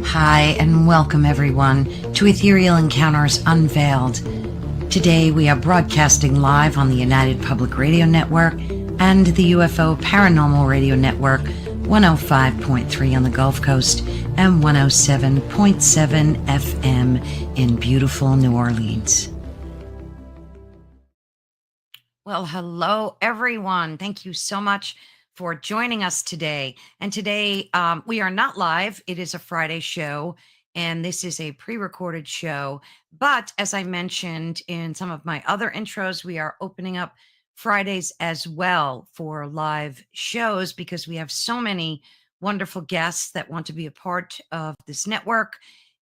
Hi, and welcome everyone to Ethereal Encounters Unveiled. Today we are broadcasting live on the United Public Radio Network and the UFO Paranormal Radio Network, 105.3 on the Gulf Coast and 107.7 FM in beautiful New Orleans. Well, hello everyone. Thank you so much for joining us today. And today we are not live. It is a Friday show, and this is a pre-recorded show. But as I mentioned in some of my other intros, we are opening up Fridays as well for live shows because we have so many wonderful guests that want to be a part of this network.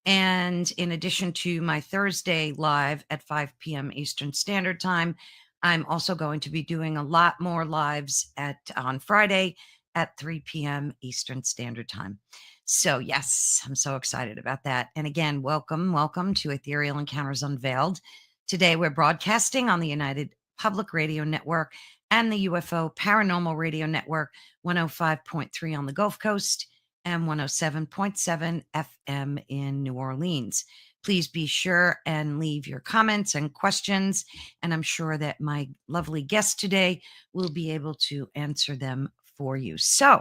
And in addition to my Thursday live at 5 p.m. Eastern Standard Time, I'm also going to be doing a lot more lives on Friday at 3 p.m. Eastern Standard Time. So yes, I'm so excited about that. And again, welcome to Ethereal Encounters Unveiled. Today we're broadcasting on the United Public Radio Network and the UFO Paranormal Radio Network, 105.3 on the Gulf Coast and 107.7 FM in New Orleans. Please be sure and leave your comments and questions, and I'm sure that my lovely guest today will be able to answer them for you. So,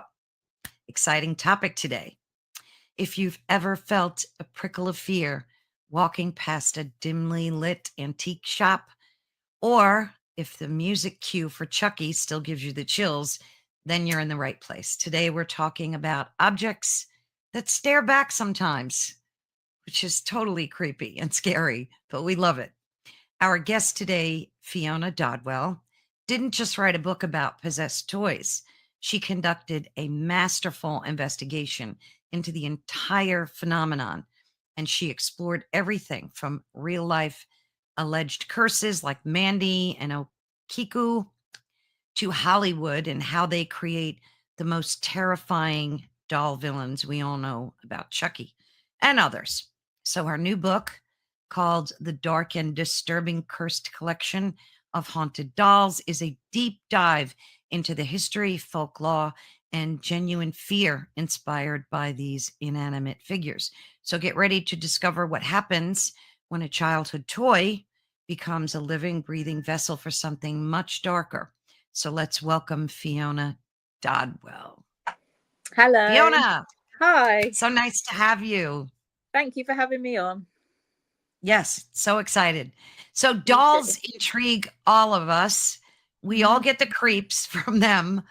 exciting topic today. If you've ever felt a prickle of fear walking past a dimly lit antique shop, or if the music cue for Chucky still gives you the chills, then you're in the right place. Today, we're talking about objects that stare back sometimes, which is totally creepy and scary, but we love it. Our guest today, Fiona Dodwell, didn't just write a book about possessed toys. She conducted a masterful investigation into the entire phenomenon, and she explored everything from real-life alleged curses like Mandy and Okiku to Hollywood and how they create the most terrifying doll villains we all know about, Chucky and others. So her new book, called The Dark and Disturbing Cursed Collection of Haunted Dolls, is a deep dive into the history, folklore, and genuine fear inspired by these inanimate figures. So get ready to discover what happens when a childhood toy becomes a living, breathing vessel for something much darker. So let's welcome Fiona Dodwell. Hello. Fiona. Hi. So nice to have you. Thank you for having me on. Yes, so excited. So dolls intrigue all of us. We all get the creeps from them.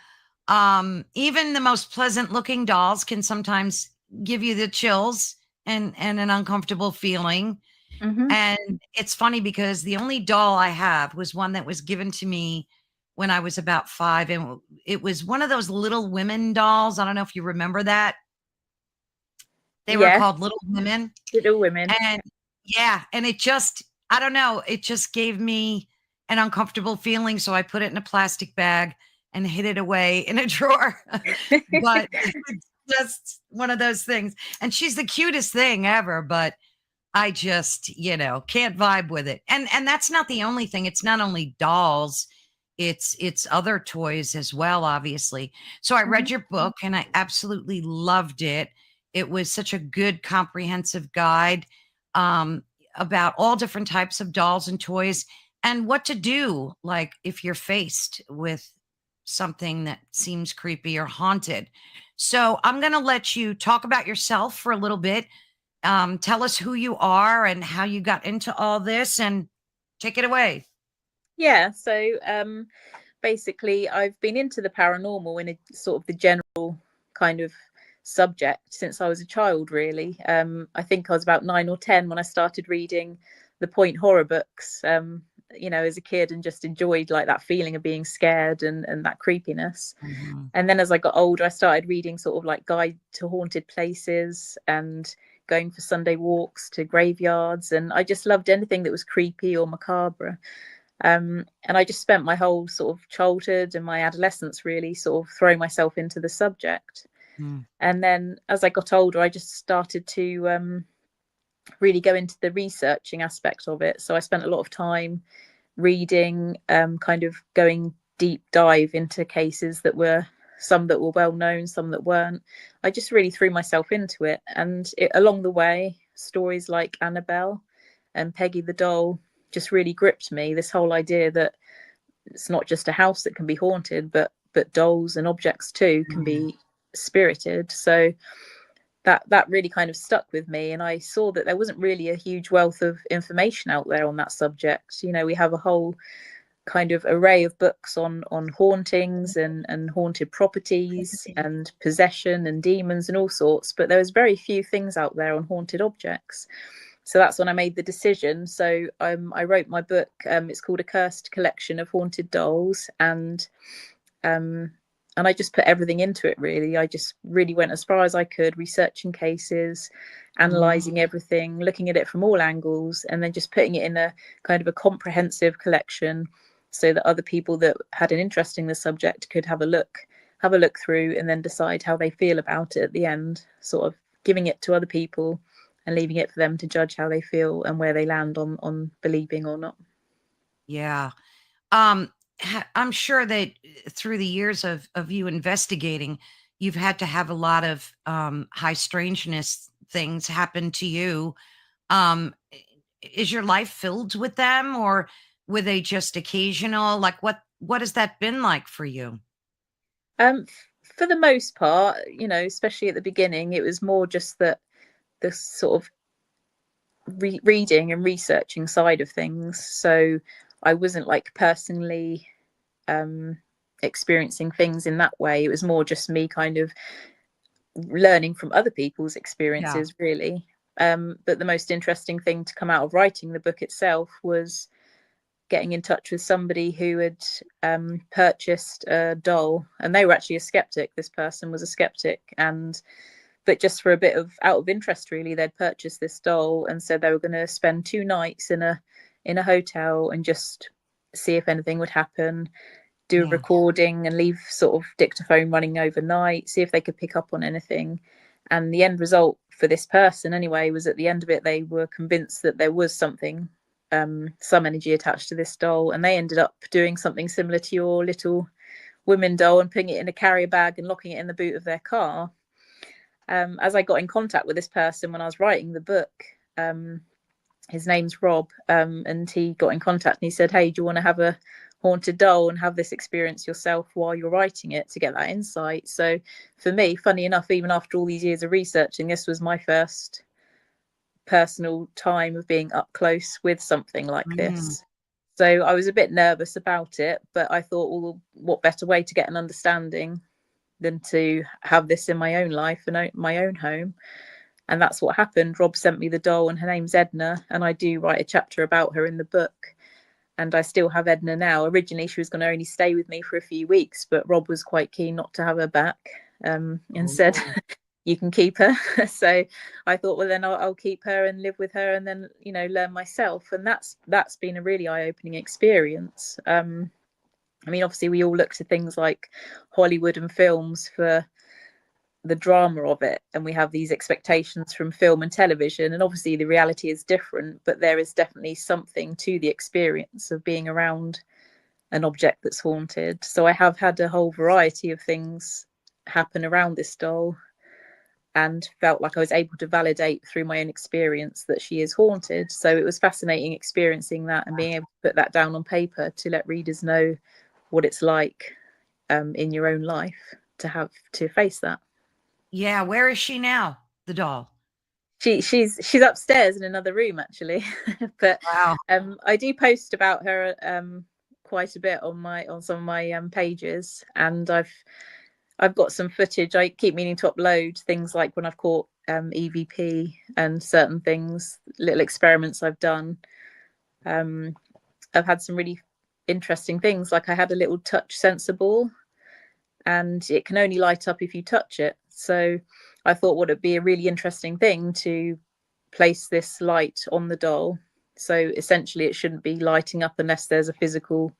Even the most pleasant looking dolls can sometimes give you the chills and an uncomfortable feeling. And it's funny because the only doll I have was one that was given to me when I was about 5. And it was one of those Little Women dolls. I don't know if you remember that. They were called Little Women. Little Women. And yeah, and it just, I don't know, it just gave me an uncomfortable feeling. So I put it in a plastic bag and hid it away in a drawer. But it's just one of those things. And she's the cutest thing ever, but I just, can't vibe with it. And that's not the only thing. It's not only dolls, it's other toys as well, obviously. So I read your book and I absolutely loved it. It was such a good, comprehensive guide about all different types of dolls and toys and what to do, like if you're faced with something that seems creepy or haunted. So I'm going to let you talk about yourself for a little bit. Tell us who you are and how you got into all this, and take it away. Yeah, so basically I've been into the paranormal in a sort of the general kind of subject since I was a child, really. I think I was about 9 or 10 when I started reading the Point horror books, as a kid, and just enjoyed like that feeling of being scared and that creepiness. And then as I got older, I started reading sort of like Guide to Haunted Places and going for Sunday walks to graveyards, and I just loved anything that was creepy or macabre. And I just spent my whole sort of childhood and my adolescence really sort of throwing myself into the subject. And then as I got older, I just started to really go into the researching aspect of it. So I spent a lot of time reading, kind of going deep dive into cases that were some that were well known, some that weren't. I just really threw myself into it, and along the way, stories like Annabelle and Peggy the doll just really gripped me. This whole idea that it's not just a house that can be haunted, but dolls and objects too can be spirited. So that really kind of stuck with me, and I saw that there wasn't really a huge wealth of information out there on that subject. You know, we have a whole kind of array of books on hauntings and haunted properties and possession and demons and all sorts, but there was very few things out there on haunted objects. So that's when I made the decision. So I wrote my book. It's called A Cursed Collection of Haunted Dolls, and I just put everything into it, really. I just really went as far as I could, researching cases, analysing everything, looking at it from all angles, and then just putting it in a kind of a comprehensive collection so that other people that had an interest in the subject could have a look through and then decide how they feel about it at the end, sort of giving it to other people and leaving it for them to judge how they feel and where they land on believing or not. Yeah. I'm sure that through the years of you investigating, you've had to have a lot of high strangeness things happen to you. Um, is your life filled with them, or were they just occasional? Like what has that been like for you? For the most part, you know, especially at the beginning, it was more just that the sort of reading and researching side of things. So I wasn't like personally experiencing things in that way. It was more just me kind of learning from other people's experiences, really. But the most interesting thing to come out of writing the book itself was getting in touch with somebody who had purchased a doll, and they were actually a skeptic. This person was a skeptic, but just for a bit of out of interest, really, they'd purchased this doll and said they were going to spend 2 nights in a hotel and just see if anything would happen, do a recording and leave sort of dictaphone running overnight, see if they could pick up on anything. And the end result for this person anyway was, at the end of it, they were convinced that there was something, some energy attached to this doll, and they ended up doing something similar to your little women doll and putting it in a carrier bag and locking it in the boot of their car. As I got in contact with this person when I was writing the book, his name's Rob, and he got in contact and he said, hey, do you want to have a haunted doll and have this experience yourself while you're writing it, to get that insight? So for me, funny enough, even after all these years of researching, this was my first personal time of being up close with something like this. So I was a bit nervous about it, but I thought, well, what better way to get an understanding than to have this in my own life and my own home? And that's what happened. Rob sent me the doll, and her name's Edna, and I do write a chapter about her in the book. And I still have Edna now. Originally, she was going to only stay with me for a few weeks, but Rob was quite keen not to have her back, and said, you can keep her. So I thought, well, then I'll keep her and live with her, and then, you know, learn myself. And that's been a really eye-opening experience. I mean, obviously, we all look to things like Hollywood and films for the drama of it, and we have these expectations from film and television, and obviously the reality is different, but there is definitely something to the experience of being around an object that's haunted. So I have had a whole variety of things happen around this doll, and felt like I was able to validate through my own experience that she is haunted. So it was fascinating experiencing that and being able to put that down on paper to let readers know what it's like in your own life to have to face that. Yeah, where is she now, the doll? She's upstairs in another room, actually. But Wow. I do post about her quite a bit on some of my pages, and I've got some footage. I keep meaning to upload things like when I've caught EVP and certain things, little experiments I've done. I've had some really interesting things, like I had a little touch sensor ball, and it can only light up if you touch it. So I thought, would it be a really interesting thing to place this light on the doll? So essentially it shouldn't be lighting up unless there's a physical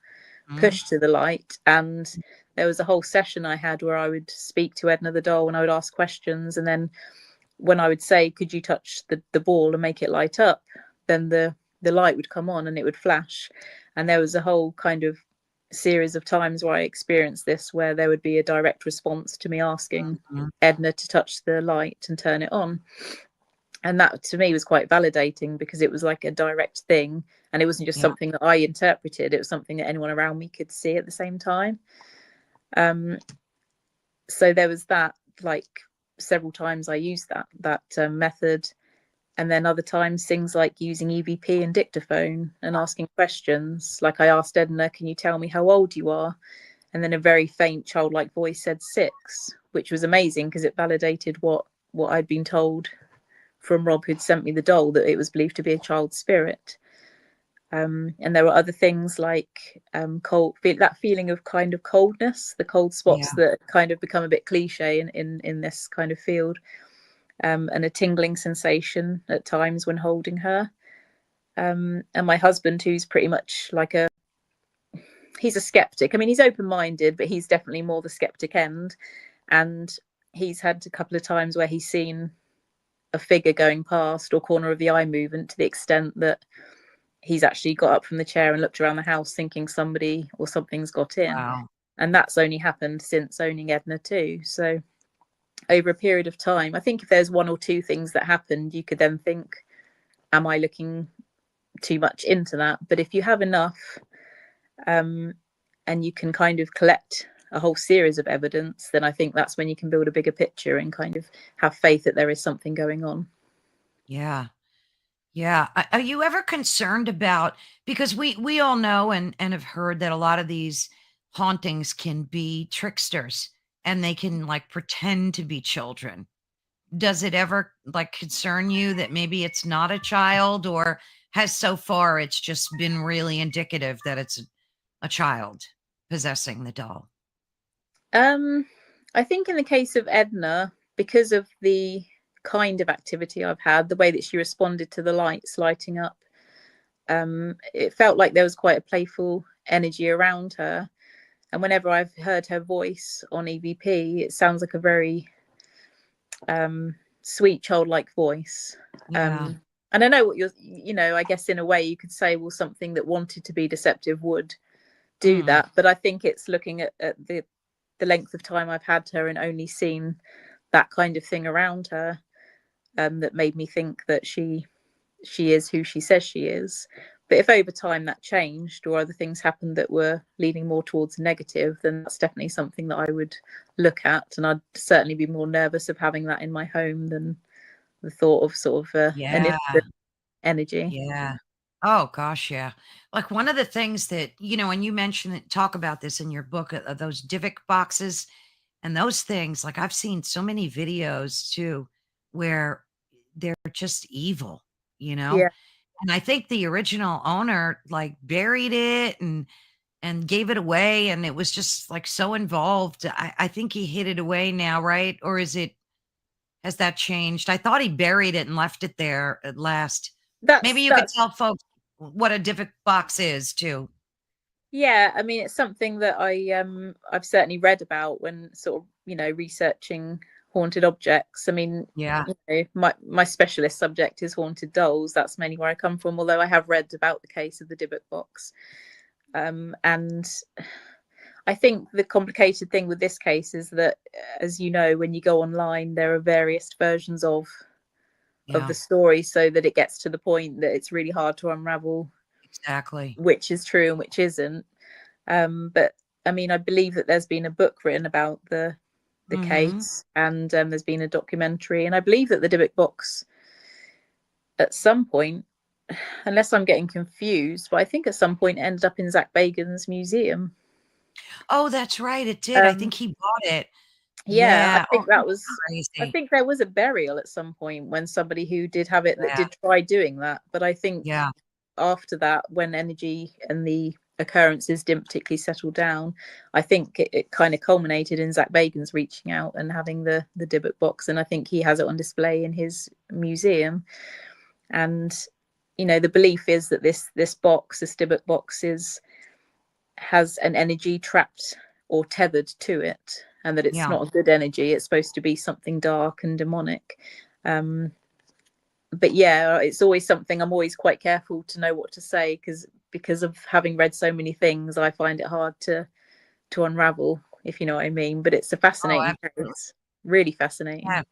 push to the light. And there was a whole session I had where I would speak to Edna the doll and I would ask questions, and then when I would say, could you touch the ball and make it light up, then the light would come on and it would flash. And there was a whole kind of series of times where I experienced this, where there would be a direct response to me asking Mhm. Edna to touch the light and turn it on. And that to me was quite validating, because it was like a direct thing, and it wasn't just Yeah. something that I interpreted, it was something that anyone around me could see at the same time. So there was that, like several times I used that method. And then other times things like using EVP and dictaphone and asking questions. Like I asked Edna, can you tell me how old you are? And then a very faint childlike voice said 6, which was amazing, because it validated what I'd been told from Rob, who'd sent me the doll, that it was believed to be a child spirit. And there were other things like cold, that feeling of kind of coldness, the cold spots that kind of become a bit cliche in this kind of field, and a tingling sensation at times when holding her. And my husband, who's pretty much like he's a skeptic. I mean, he's open-minded, but he's definitely more the skeptic end. And he's had a couple of times where he's seen a figure going past, or corner of the eye movement, to the extent that he's actually got up from the chair and looked around the house thinking somebody or something's got in. Wow. And that's only happened since owning Edna too. So over a period of time, I think if there's one or two things that happened, you could then think, am I looking too much into that? But if you have enough, and you can kind of collect a whole series of evidence, then I think that's when you can build a bigger picture and kind of have faith that there is something going on. Yeah. Yeah. Are you ever concerned about, because we all know and have heard that a lot of these hauntings can be tricksters, and they can like pretend to be children. Does it ever like concern you that maybe it's not a child, or has so far it's just been really indicative that it's a child possessing the doll? I think in the case of Edna, because of the kind of activity I've had, the way that she responded to the lights lighting up, it felt like there was quite a playful energy around her. And whenever I've heard her voice on EVP, it sounds like a very sweet childlike voice. Yeah. And I know what I guess in a way you could say, well, something that wanted to be deceptive would do that. But I think it's looking at the length of time I've had her and only seen that kind of thing around her, that made me think that she is who she says she is. But if over time that changed, or other things happened that were leaning more towards negative, then that's definitely something that I would look at. And I'd certainly be more nervous of having that in my home than the thought of sort of an Yeah. instant energy. Yeah. Oh gosh, yeah. Like one of the things that, when you mention it, talk about this in your book, those Divic boxes and those things, like I've seen so many videos too, where they're just evil, you know? Yeah, And I think the original owner like buried it and gave it away, and it was just like so involved. I think he hid it away now, right? Or has that changed? I thought he buried it and left it there at last. Maybe you could that's tell folks what a Divic box is too. yeah. I mean, it's something that I've certainly read about when sort of researching haunted objects. I mean, Yeah. my specialist subject is haunted dolls. That's mainly where I come from. Although I have read about the case of the Dybbuk box, and I think the complicated thing with this case is that, as you know, when you go online, there are various versions of Yeah, the story, so that it gets to the point that it's really hard to unravel exactly. which is true and which isn't. But I mean, I believe that there's been a book written about the Hmm. case, and there's been a documentary, and I believe that the Dybbuk box at some point, unless I'm getting confused, but I think at some point ended up in Zach Bagans' museum. Oh, that's right. It did. I Um, think he bought it. yeah, I Yeah. Oh, think that that's was. I crazy. think there was a burial at some point when somebody who did have it that Yeah. did try doing that, but I think Yeah. after that, when energy and the occurrences didn't particularly settle down, I think it kind of culminated in Zach Bagans reaching out and having the Dybbuk box, and I think he has it on display in his museum. And the belief is that this box, this Dybbuk box, has an energy trapped or tethered to it, and that it's Yeah. not a good energy. It's supposed to be something dark and demonic. But yeah, it's always something I'm always quite careful to know what to say, because because of having read so many things, I find it hard to unravel, if you know what I mean. But it's a Oh, fascinating absolutely. case, really fascinating. Yeah.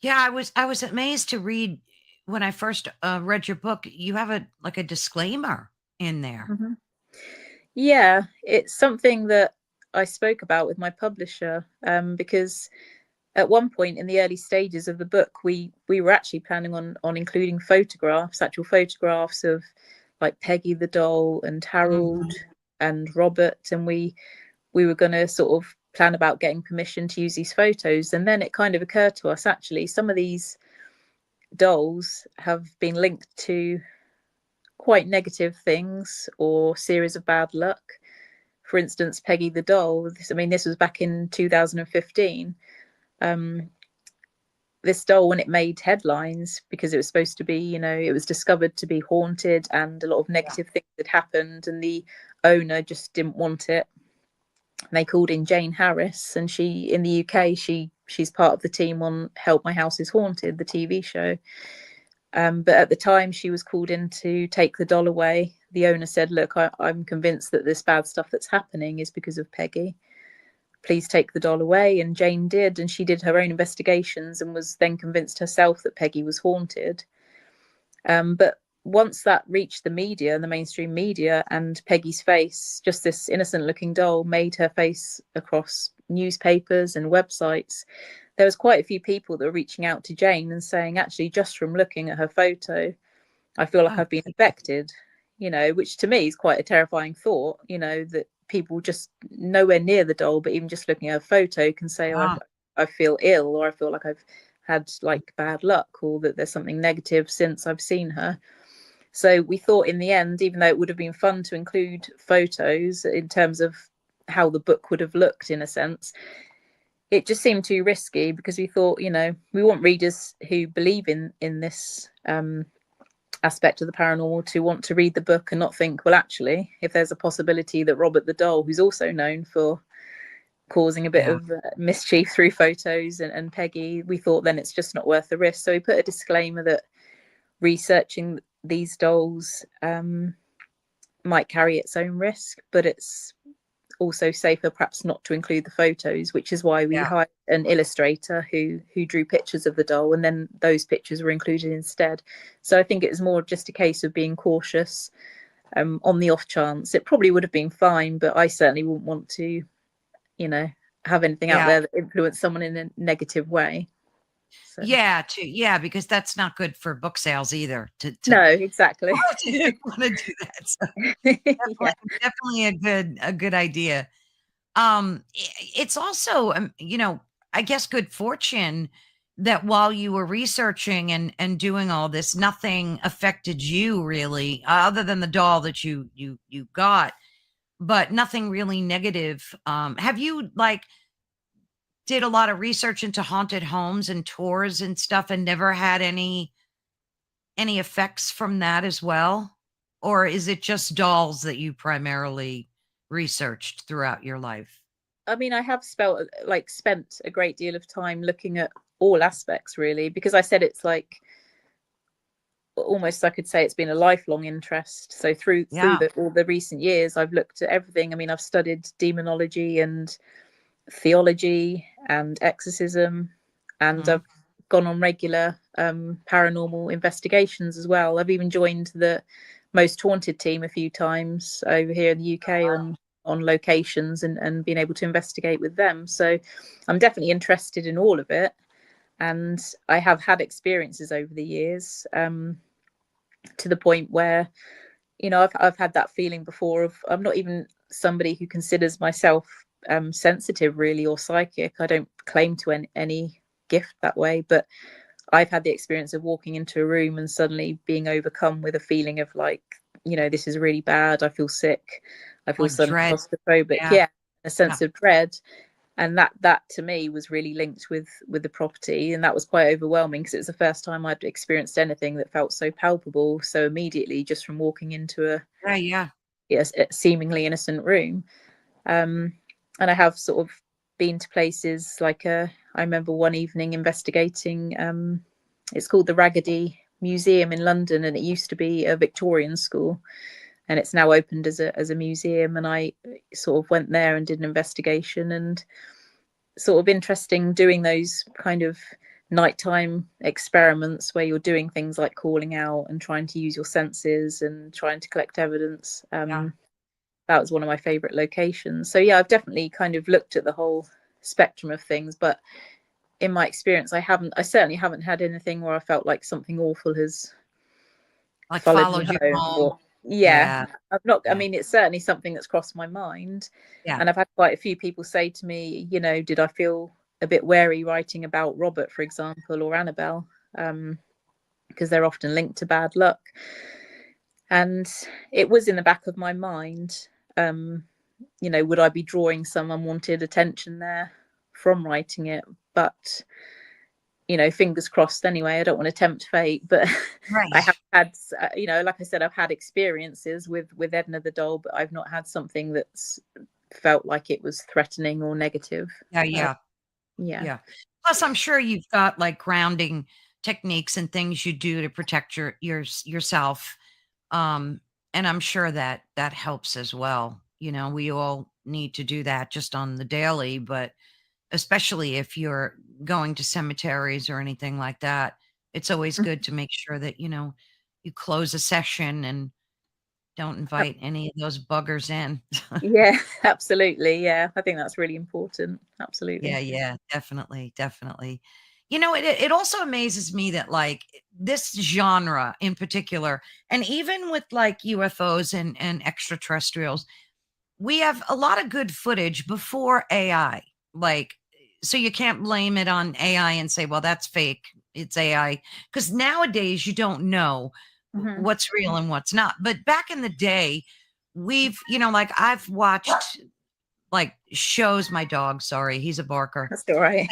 Yeah, I was amazed to read when I first read your book. You have a disclaimer in there. Mhm. Yeah, it's something that I spoke about with my publisher, because at one point in the early stages of the book, we were actually planning on including photographs, actual photographs of like Peggy the doll and Harold Mhm. and Robert, and we were going to sort of plan about getting permission to use these photos. And then it kind of occurred to us, actually some of these dolls have been linked to quite negative things or series of bad luck. For instance, Peggy the doll, this was back in 2015. um, this doll, when it made headlines because it was supposed to be, it was discovered to be haunted and a lot of Yeah. negative things had happened, and the owner just didn't want it. And they called in Jayne Harris, and she, in the UK, she's part of the team on Help My House is Haunted, the TV show. But at the time she was called in to take the doll away, the owner said, look, I'm convinced that this bad stuff that's happening is because of Peggy. Please take the doll away. And Jayne did, and she did her own investigations and was then convinced herself that Peggy was haunted. But once that reached the media and the mainstream media, and Peggy's face, just this innocent looking doll, made her face across newspapers and websites, there was quite a few people that were reaching out to Jayne and saying, actually, just from looking at her photo, I feel like Oh, I've been affected, which to me is quite a terrifying thought, that people just nowhere near the doll, but even just looking at a photo can say, oh, yeah. I feel ill, or I feel like I've had like bad luck, or that there's something negative since I've seen her. So we thought in the end, even though it would have been fun to include photos in terms of how the book would have looked in a sense, it just seemed too risky, because we thought, we want readers who believe in this aspect of the paranormal to want to read the book and not think, well, actually, if there's a possibility that Robert the doll, who's also known for causing a bit Yeah. of mischief through photos, and Peggy, we thought then it's just not worth the risk. So we put a disclaimer that researching these dolls might carry its own risk, but it's also safer perhaps not to include the photos, which is why we Yeah. hired an illustrator who drew pictures of the doll, and then those pictures were included instead. So I think it was more just a case of being cautious, on the off chance. It probably would have been fine, but I certainly wouldn't want to, have anything out Yeah. there that influenced someone in a negative way. So Yeah, because that's not good for book sales either to no, exactly. want to do that. So Yeah. definitely a good idea. It's also, I guess good fortune that while you were researching and doing all this, nothing affected you really, other than the doll that you got, but nothing really negative. Have you did a lot of research into haunted homes and tours and stuff and never had any effects from that as well? Or is it just dolls that you primarily researched throughout your life? I have spent a great deal of time looking at all aspects, really, because I said it's like almost, I could say it's been a lifelong interest. So through Yeah. all the recent years, I've looked at everything. I've studied demonology and theology and exorcism, and Mhm. I've gone on regular paranormal investigations as well. I've even joined the Most Haunted team a few times over here in the UK on locations, and being able to investigate with them. So I'm definitely interested in all of it, and I have had experiences over the years, to the point where I've had that feeling before of, I'm not even somebody who considers myself sensitive really, or psychic. I don't claim to any gift that way, but I've had the experience of walking into a room and suddenly being overcome with a feeling of like, this is really bad. I feel sick. I feel Like suddenly dread. claustrophobic. Yeah. Yeah, a Yeah. sense of dread. And that to me was really linked with the property, and that was quite overwhelming, because it was the first time I'd experienced anything that felt so palpable so immediately, just from walking into Yeah. Yeah. a seemingly innocent room. um, and I have sort of been to places like, I remember one evening investigating, it's called the Raggedy Museum in London, and it used to be a Victorian school, and it's now opened as a museum. And I sort of went there and did an investigation, and sort of interesting doing those kind of nighttime experiments where you're doing things like calling out and trying to use your senses and trying to collect evidence. That was one of my favorite locations. So yeah, I've definitely kind of looked at the whole spectrum of things, but in my experience, I certainly haven't had anything where I felt like something awful has Like followed me followed you home. home. Or Yeah. I've not, I Yeah. mean, it's certainly something that's crossed my mind. Yeah. And I've had quite a few people say to me, you know, did I feel a bit wary writing about Robert, for example, or Annabelle, because they're often linked to bad luck. And it was in the back of my mind, you know, would I be drawing some unwanted attention there from writing it? But, you know, fingers crossed anyway. I don't want to tempt fate, but Right. I have had, you know, like I said, I've had experiences with Edna the doll, but I've not had something that's felt like it was threatening or negative. Yeah. Yeah. Plus, I'm sure you've got like grounding techniques and things you do to protect yourself. And I'm sure that that helps as well. You know, we all need to do that just on the daily, but especially if you're going to cemeteries or anything like that, it's always good to make sure that, you know, you close a session and don't invite any of those buggers in. Yeah, absolutely. Yeah, I think that's really important. Absolutely. Yeah, definitely, definitely. You know, it also amazes me that like this genre in particular, and even with like UFOs and extraterrestrials, we have a lot of good footage before AI. Like, so you can't blame it on AI and say, well, that's fake. It's AI. Because nowadays you don't know Mm-hmm. what's real and what's not. But back in the day, you know, like I've watched like shows, my dog, sorry, he's a barker. That's all right.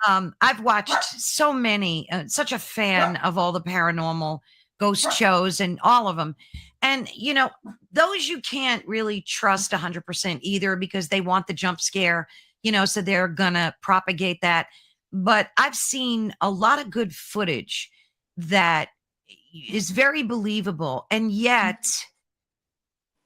I've watched so many, such a fan of all the paranormal ghost shows and all of them. And, you know, those you can't really trust 100% either because they want the jump scare, you know, so they're going to propagate that. But I've seen a lot of good footage that is very believable. And yet,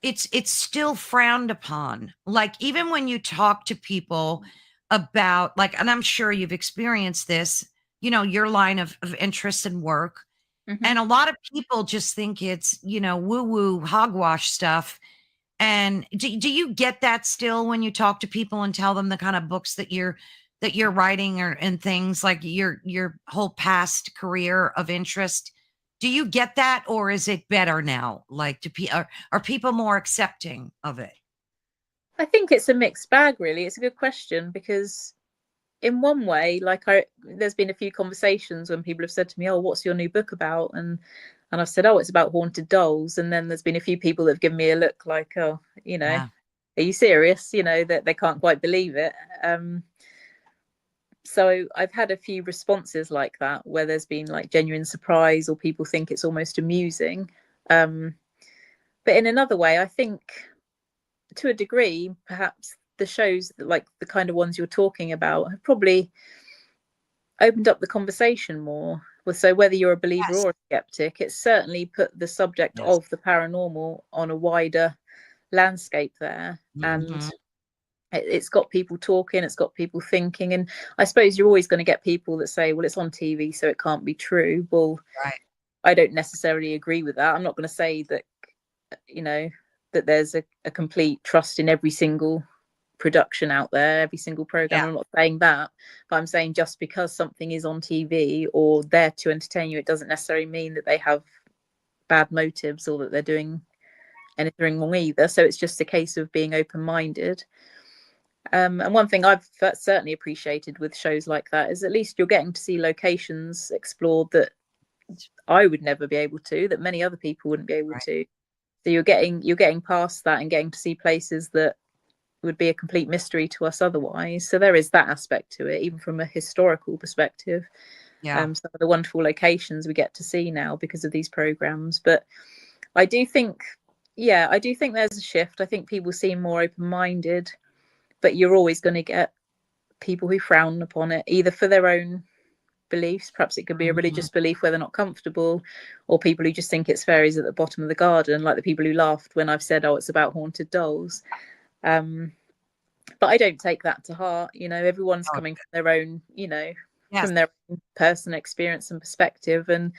it's still frowned upon. Like even when you talk to people about like, and I'm sure you've experienced this, you know, your line of interest and work. Mm-hmm. And a lot of people just think it's, you know, woo-woo hogwash stuff. And do you get that still when you talk to people and tell them the kind of books that you're writing or and things like your whole past career of interest? Do you get that, or is it better now? Like, are people more accepting of it? I think it's a mixed bag, really. It's a good question because in one way, like there's been a few conversations when people have said to me, oh, what's your new book about? And I've said, oh, it's about haunted dolls. And then there's been a few people that have given me a look like, oh, you know, Yeah. are you serious? You know, that they can't quite believe it. So I've had a few responses like that where there's been like genuine surprise or people think it's almost amusing. But in another way, I think to a degree, perhaps the shows like the kind of ones you're talking about have probably opened up the conversation more. So whether you're a believer Yes. or a skeptic, it's certainly put the subject Yes. of the paranormal on a wider landscape there. And Mhm. it's got people talking, it's got people thinking. And I suppose you're always going to get people that say, well, it's on TV, so it can't be true. Well, Right. I don't necessarily agree with that. I'm not going to say that, you know, that there's a complete trust in every single production out there, every single program. Yeah. I'm not saying that, but I'm saying just because something is on TV or there to entertain you, it doesn't necessarily mean that they have bad motives or that they're doing anything wrong either. So it's just a case of being open-minded. And one thing I've certainly appreciated with shows like that is at least you're getting to see locations explored that I would never be able to, that many other people wouldn't be able Right. to. So you're getting past that and getting to see places that would be a complete mystery to us otherwise. So there is that aspect to it, even from a historical perspective. Yeah. Some of the wonderful locations we get to see now because of these programs. But I do think, I do think there's a shift. I think people seem more open-minded, but you're always going to get people who frown upon it, either for their own beliefs. Perhaps it could be a Mhm. religious belief where they're not comfortable, or people who just think it's fairies at the bottom of the garden, like the people who laughed when I've said, oh, it's about haunted dolls. But I don't take that to heart. Everyone's Oh, coming from their own, yes. from their own personal experience and perspective. And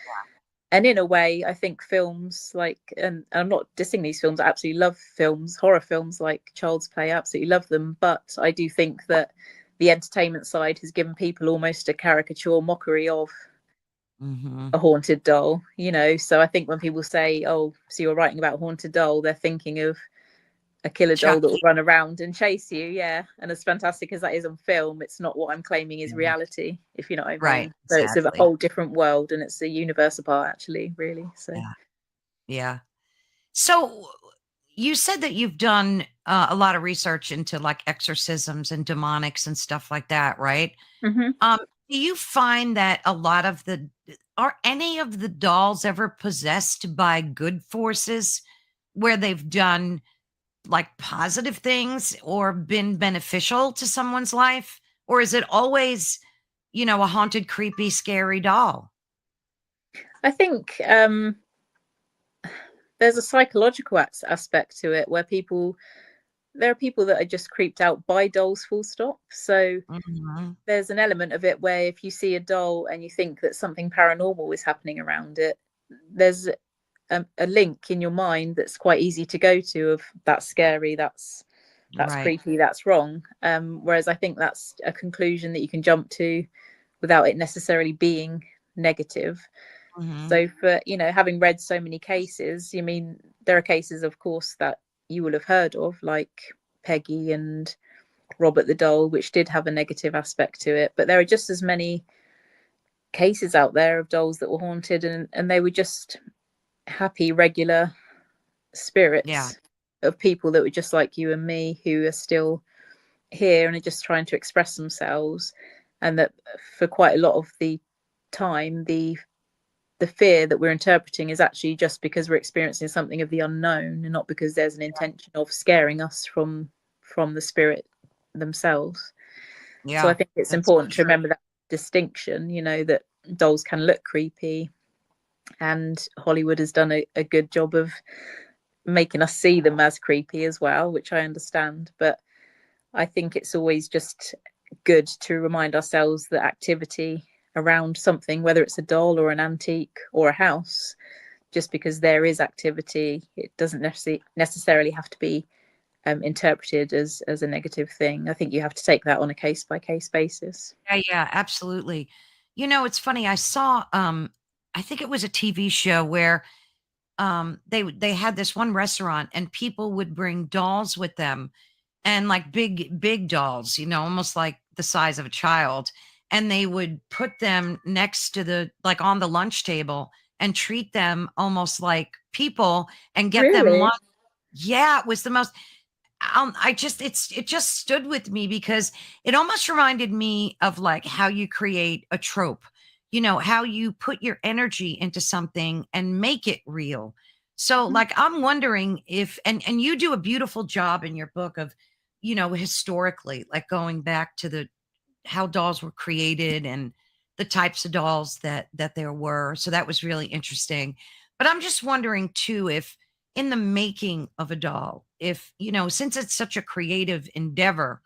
in a way, I think films like, and I'm not dissing these films, I absolutely love films, horror films like Child's Play, I absolutely love them. But I do think that the entertainment side has given people almost a caricature mockery of Hmm. a haunted doll, So I think when people say, oh, so you're writing about a haunted doll, they're thinking of a killer doll that will Chucky. run around and chase you. Yeah. And as fantastic as that is on film, it's not what I'm claiming is Yeah. reality, if you know what I Right. mean. So it's a Exactly. whole different world, and it's a universe apart, actually, really. So Yeah. Yeah. So you said that you've done a lot of research into like exorcisms and demonics and stuff like that, right? hmm Um, do you find that a lot of the are any of the dolls ever possessed by good forces where they've done like positive things or been beneficial to someone's life? Or is it always, a haunted, creepy, scary doll? I think there's a psychological aspect to it where there are people that are just creeped out by dolls, full stop. So Mhm. there's an element of it where if you see a doll and you think that something paranormal is happening around it, there's a link in your mind that's quite easy to go to of that's scary, that's Right. creepy, that's wrong. Whereas I think that's a conclusion that you can jump to without it necessarily being negative. Mhm. So for, having read so many cases, there are cases, of course, that you will have heard of, like Peggy and Robert the doll, which did have a negative aspect to it. But there are just as many cases out there of dolls that were haunted, and they were just happy, regular Yeah. spirits of people that were just like you and me, who are still here and are just trying to express themselves. And that for quite a lot of the time, the fear that we're interpreting is actually just because we're experiencing something of the unknown, and not because there's an intention of scaring us from the spirit themselves. So I Yeah. think it's That's so important to true. remember that distinction, that dolls can look creepy, and Hollywood has done a good job of making us see them as creepy as well, which I understand. But I think it's always just good to remind ourselves that activity around something, whether it's a doll or an antique or a house, just because there is activity, it doesn't necessarily have to be interpreted as a negative thing. I think you have to take that on a case by case basis. Yeah, yeah, absolutely. It's funny. I saw I think it was a TV show where they had this one restaurant and people would bring dolls with them and like big dolls, almost like the size of a child, and they would put them next to the like on the lunch table and treat them almost like people and get them Really? lunch. Yeah, it was the most it just stood with me because it almost reminded me of like how you create a trope, how you put your energy into something and make it real. So like I'm wondering if and you do a beautiful job in your book of, historically, like going back to the how dolls were created and the types of dolls that there were. So that was really interesting. But I'm just wondering too if in the making of a doll, if since it's such a creative endeavor,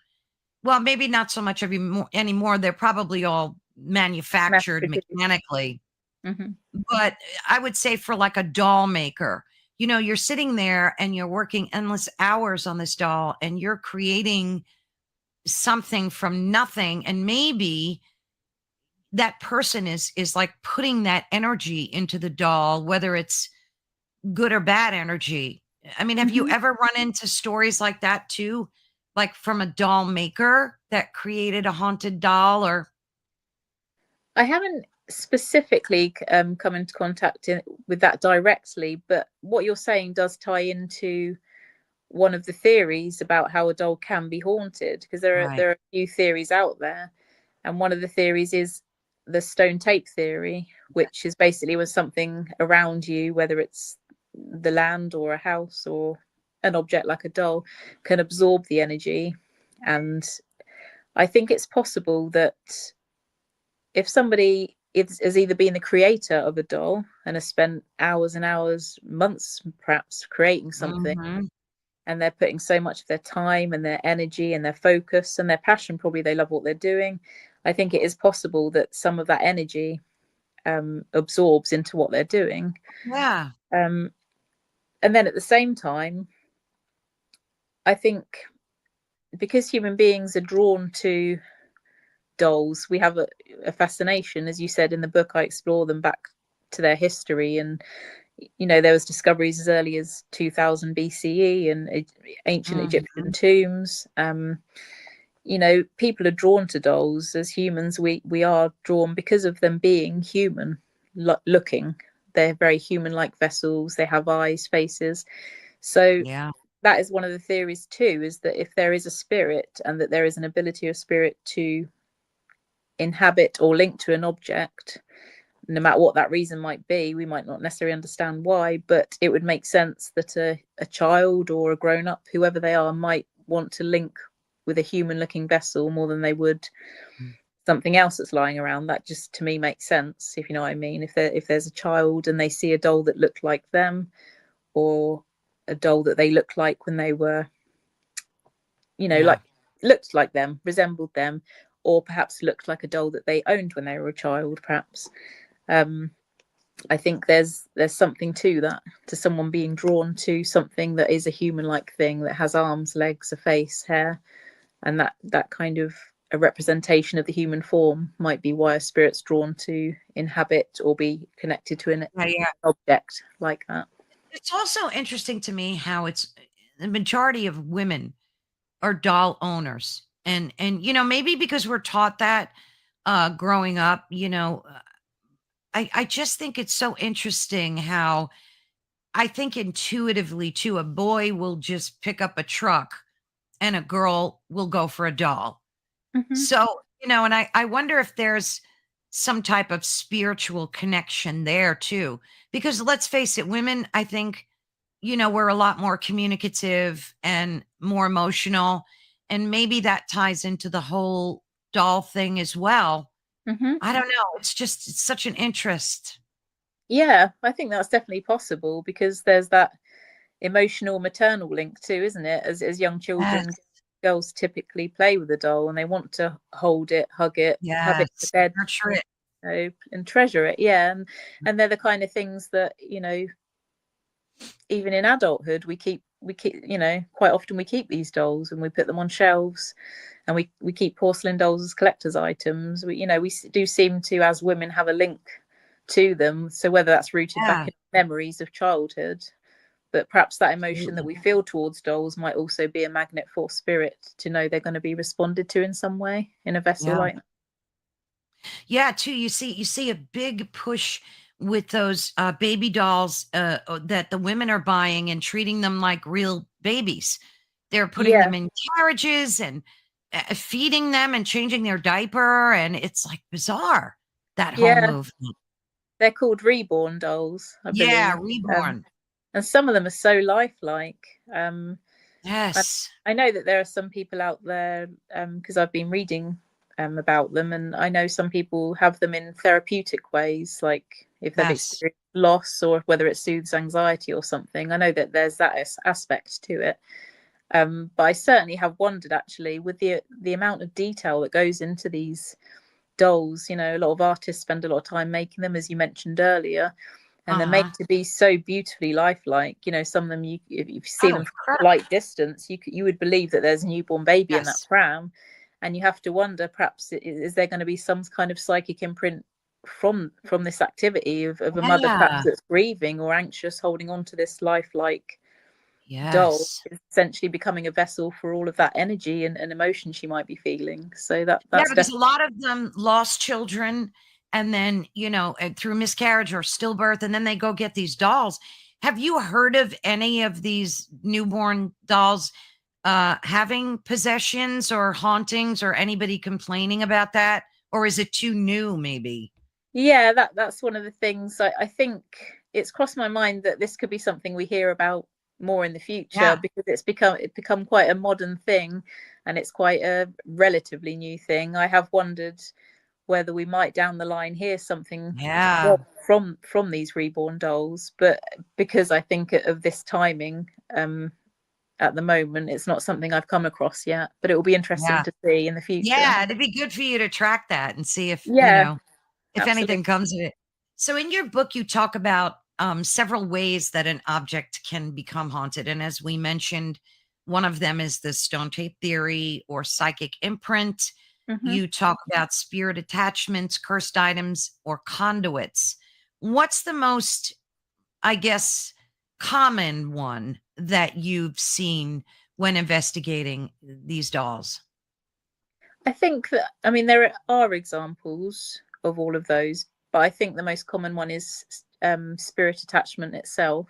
well, maybe not so much anymore. They're probably all Mass manufactured produced. mechanically. hmm But I would say for like a doll maker, you're sitting there and you're working endless hours on this doll and you're creating something from nothing, and maybe that person is like putting that energy into the doll, whether it's good or bad energy. I mean, have you hmm ever run into stories like that too, like from a doll maker that created a haunted doll? Or I haven't specifically come into contact with that directly, but what you're saying does tie into one of the theories about how a doll can be haunted, because right. there are a few theories out there, and one of the theories is the stone tape theory, which is basically when something around you, whether it's the land or a house or an object like a doll, can absorb the energy. And I think it's possible that if somebody is either been the creator of a doll and has spent hours and hours, months perhaps, creating something, Mm-hmm. and they're putting so much of their time and their energy and their focus and their passion, probably they love what they're doing, I think it is possible that some of that energy absorbs into what they're doing. Yeah. And then at the same time, I think because human beings are drawn to dolls, we have a fascination. As you said in the book, I explore them back to their history, and there was discoveries as early as 2000 BCE and ancient Mm-hmm. Egyptian tombs. People are drawn to dolls. As humans, we are drawn because of them being human looking. They're very human-like vessels. They have eyes, faces. So Yeah. that is one of the theories too, is that if there is a spirit and that there is an ability of spirit to inhabit or link to an object, no matter what that reason might be, we might not necessarily understand why, but it would make sense that a child or a grown-up, whoever they are, might want to link with a human-looking vessel more than they would something else that's lying around. That just to me makes sense, if you know what I mean. If there's a child and they see a doll that looked like them, or a doll that they looked like when they were, Yeah. like looked like them, resembled them, or perhaps looked like a doll that they owned when they were a child, perhaps. I think there's something to that, to someone being drawn to something that is a human-like thing, that has arms, legs, a face, hair, and that kind of a representation of the human form might be why a spirit's drawn to inhabit or be connected to an Yeah. object like that. It's also interesting to me how it's the majority of women are doll owners. And maybe because we're taught that growing up, I just think it's so interesting how I think intuitively too, a boy will just pick up a truck and a girl will go for a doll. Mm-hmm. So, and I wonder if there's some type of spiritual connection there too. Because let's face it, women, I think, we're a lot more communicative and more emotional. And maybe that ties into the whole doll thing as well. Mm-hmm. I don't know. It's such an interest. Yeah, I think that's definitely possible, because there's that emotional maternal link too, isn't it? As young children, Yes. girls typically play with a doll and they want to hold it, hug it, have it to Yes. bed, Nurture it. and treasure it. Yeah, and they're the kind of things that even in adulthood we keep quite often we keep these dolls and we put them on shelves, and we keep porcelain dolls as collector's items. We do seem to, as women, have a link to them. So whether that's rooted back Yeah. in memories of childhood, but perhaps that emotion that Absolutely. we feel towards dolls might also be a magnet for spirit to know they're going to be responded to in some way in a vessel Yeah. like that. Yeah, too. You see a big push with those baby dolls that the women are buying and treating them like real babies. They're putting Yeah, them in carriages and feeding them and changing their diaper, and it's like bizarre, that whole yeah, movement. they're called reborn dolls, I Yeah, believe. um, reborn. and some of them are so lifelike. I, Yes. I know that there are some people out there, because I've been reading about them, and I know some people have them in therapeutic ways, like if they've Yes. experienced loss or whether it soothes anxiety or something. I know that there's that aspect to it. But I certainly have wondered, actually, with the amount of detail that goes into these dolls. A lot of artists spend a lot of time making them, as you mentioned earlier, and they're made Uh-huh. to be so beautifully lifelike. Some of them, if you see Oh, them from a incredible. slight distance, you would believe that there's a newborn baby in that Yes. pram, and you have to wonder, perhaps, is there going to be some kind of psychic imprint from this activity of a mother perhaps Yeah. that's grieving or anxious, holding on to this lifelike doll, Yes. is essentially becoming a vessel for all of that energy and emotion she might be feeling. So Yeah, that's because a definitely. lot of them lost children and then, through miscarriage or stillbirth, and then they go get these dolls. Have you heard of any of these newborn dolls having possessions or hauntings or anybody complaining about that? Or is it too new, maybe? Yeah, that's one of the things. I think it's crossed my mind that this could be something we hear about more in the future, Yeah. because it's become quite a modern thing, and it's quite a relatively new thing. I have wondered whether we might down the line hear something Yeah. from these reborn dolls. But because I think of this timing, at the moment, it's not something I've come across yet, but it will be interesting Yeah. to see in the future. Yeah. It'd be good for you to track that and see if, Yeah, if absolutely. anything comes of it. So in your book, you talk about several ways that an object can become haunted. And as we mentioned, one of them is the stone tape theory or psychic imprint. Mm-hmm. You talk about spirit attachments, cursed items, or conduits. What's the most, I guess, common one that you've seen when investigating these dolls? I think that, I mean, there are examples of all of those, but I think the most common one is spirit attachment itself.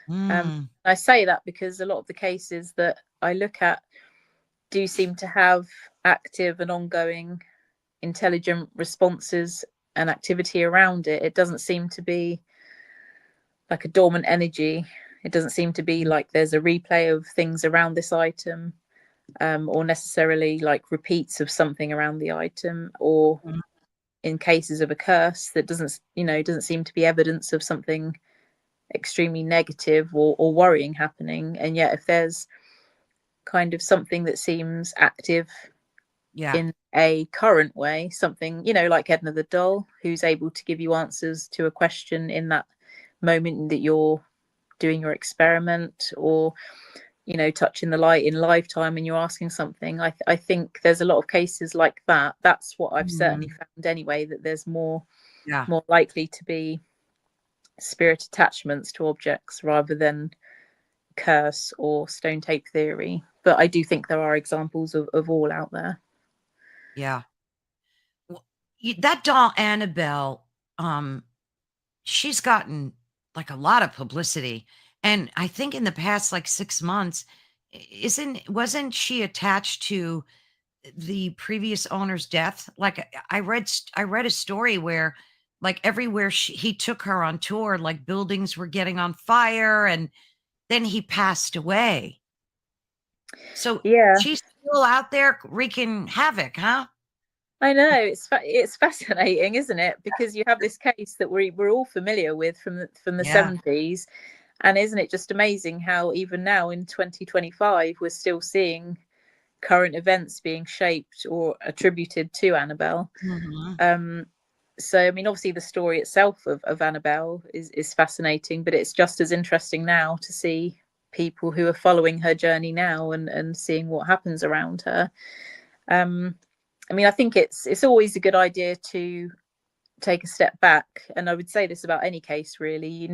Mm, I say that because a lot of the cases that I look at do seem to have active and ongoing intelligent responses and activity around it. It doesn't seem to be like a dormant energy. It doesn't seem to be like there's a replay of things around this item, or necessarily like repeats of something around the item, or mm, in cases of a curse that doesn't seem to be evidence of something extremely negative or worrying happening. And yet if there's kind of something that seems active yeah. in a current way, something, like Edna the doll, who's able to give you answers to a question in that moment that you're doing your experiment, or touching the light in lifetime and you're asking something. I think there's a lot of cases like that. That's what I've certainly Mm, found anyway, that there's more yeah. likely to be spirit attachments to objects rather than curse or stone tape theory. But I do think there are examples of all out there. Yeah. Well, that doll, Annabelle, um, she's gotten like a lot of publicity. And I think in the past like 6 months, wasn't she attached to the previous owner's death? Like I read a story where like everywhere he took her on tour, like buildings were getting on fire and then he passed away. So Yeah, she's still out there wreaking havoc, huh? I know, it's fascinating, isn't it? Because you have this case that we're all familiar with from the Yeah. 70s, and isn't it just amazing how even now in 2025 we're still seeing current events being shaped or attributed to Annabelle. Mhm. So I mean, obviously the story itself of Annabelle is fascinating, but it's just as interesting now to see people who are following her journey now and seeing what happens around her. I mean, I think it's always a good idea to take a step back, and I would say this about any case really.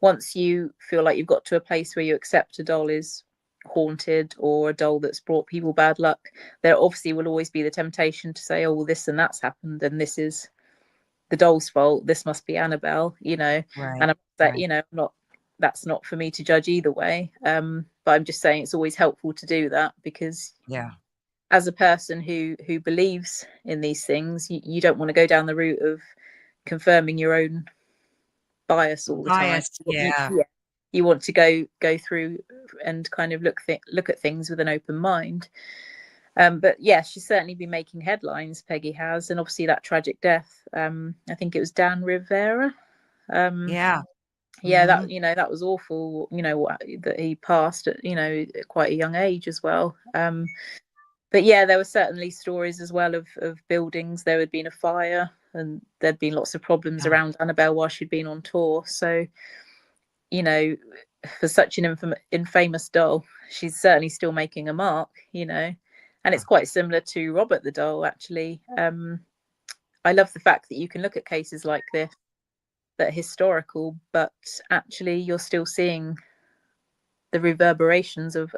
Once you feel like you've got to a place where you accept a doll is haunted or a doll that's brought people bad luck, there obviously will always be the temptation to say, oh well, this and that's happened and this is the doll's fault, this must be Annabelle. Right. And I'm that, Right. I'm not, that's not for me to judge either way. But I'm just saying it's always helpful to do that, because Yeah. as a person who believes in these things, you don't want to go down the route of confirming your own bias all the time. Bias. Yeah. Yeah, you want to go through and kind of look at things with an open mind. But yeah, she's certainly been making headlines, Peggy has, and obviously that tragic death. I think it was Dan Rivera. Yeah. Yeah, Hmm. that was awful. That he passed at at quite a young age as well. But yeah, there were certainly stories as well of buildings. There had been a fire, and there'd been lots of problems Yeah. around Annabelle while she'd been on tour. So, you know, for such an infamous doll, she's certainly still making a mark. And it's quite similar to Robert the doll, actually. I love the fact that you can look at cases like this that are historical, but actually you're still seeing the reverberations of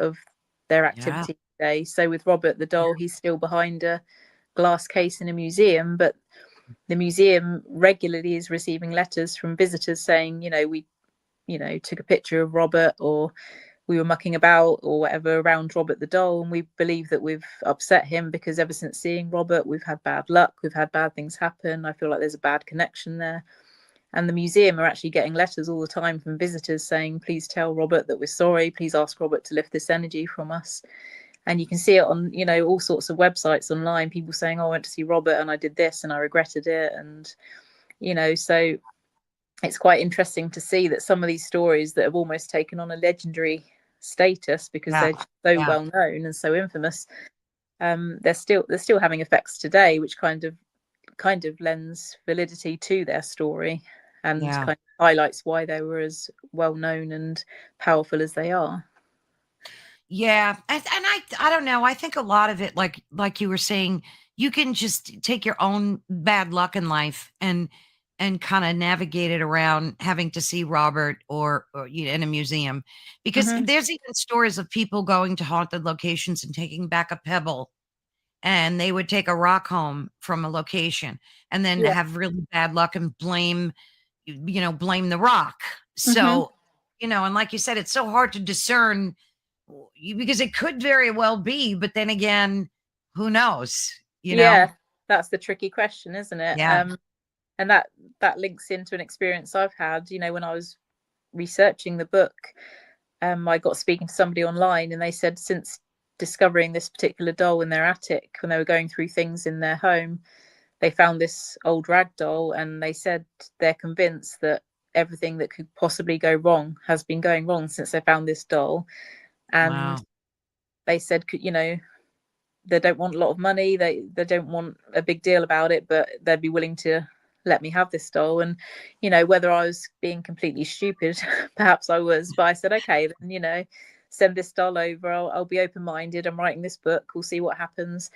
their Yeah. activity today. So with Robert the doll, he's still behind a glass case in a museum, but the museum regularly is receiving letters from visitors saying, we, took a picture of Robert, or we were mucking about or whatever around Robert the doll, and we believe that we've upset him because ever since seeing Robert, we've had bad luck, we've had bad things happen. I feel like there's a bad connection there. And the museum are actually getting letters all the time from visitors saying, please tell Robert that we're sorry, please ask Robert to lift this energy from us. And you can see it on, you know, all sorts of websites online, people saying, oh, I went to see Robert and I did this and I regretted it. And, you know, so it's quite interesting to see that some of these stories that have almost taken on a legendary status because Yeah. they're so Yeah. well known and so infamous, they're still having effects today, which kind of lends validity to their story and Yeah. kind of highlights why they were as well known and powerful as they are. Yeah, and I don't know. I think a lot of it, like you were saying, you can just take your own bad luck in life and kind of navigate it around having to see Robert or you know, in a museum, because Mm-hmm. there's even stories of people going to haunted locations and taking back a pebble, and they would take a rock home from a location and then Yeah. have really bad luck and blame the rock. Mm-hmm. So, you know, and like you said, it's so hard to discern because it could very well be, but then again, who knows, you know? Yeah, that's the tricky question, isn't it? Yeah. And that links into an experience I've had. You know, when I was researching the book, I got speaking to somebody online, and they said since discovering this particular doll in their attic when they were going through things in their home, they found this old rag doll, and they said they're convinced that everything that could possibly go wrong has been going wrong since they found this doll. And Wow. they said, you know, they don't want a lot of money, they don't want a big deal about it, but they'd be willing to let me have this doll. And you know, whether I was being completely stupid, perhaps I was, but I said, okay, then, you know, send this doll over. I'll be open-minded. I'm writing this book, we'll see what happens.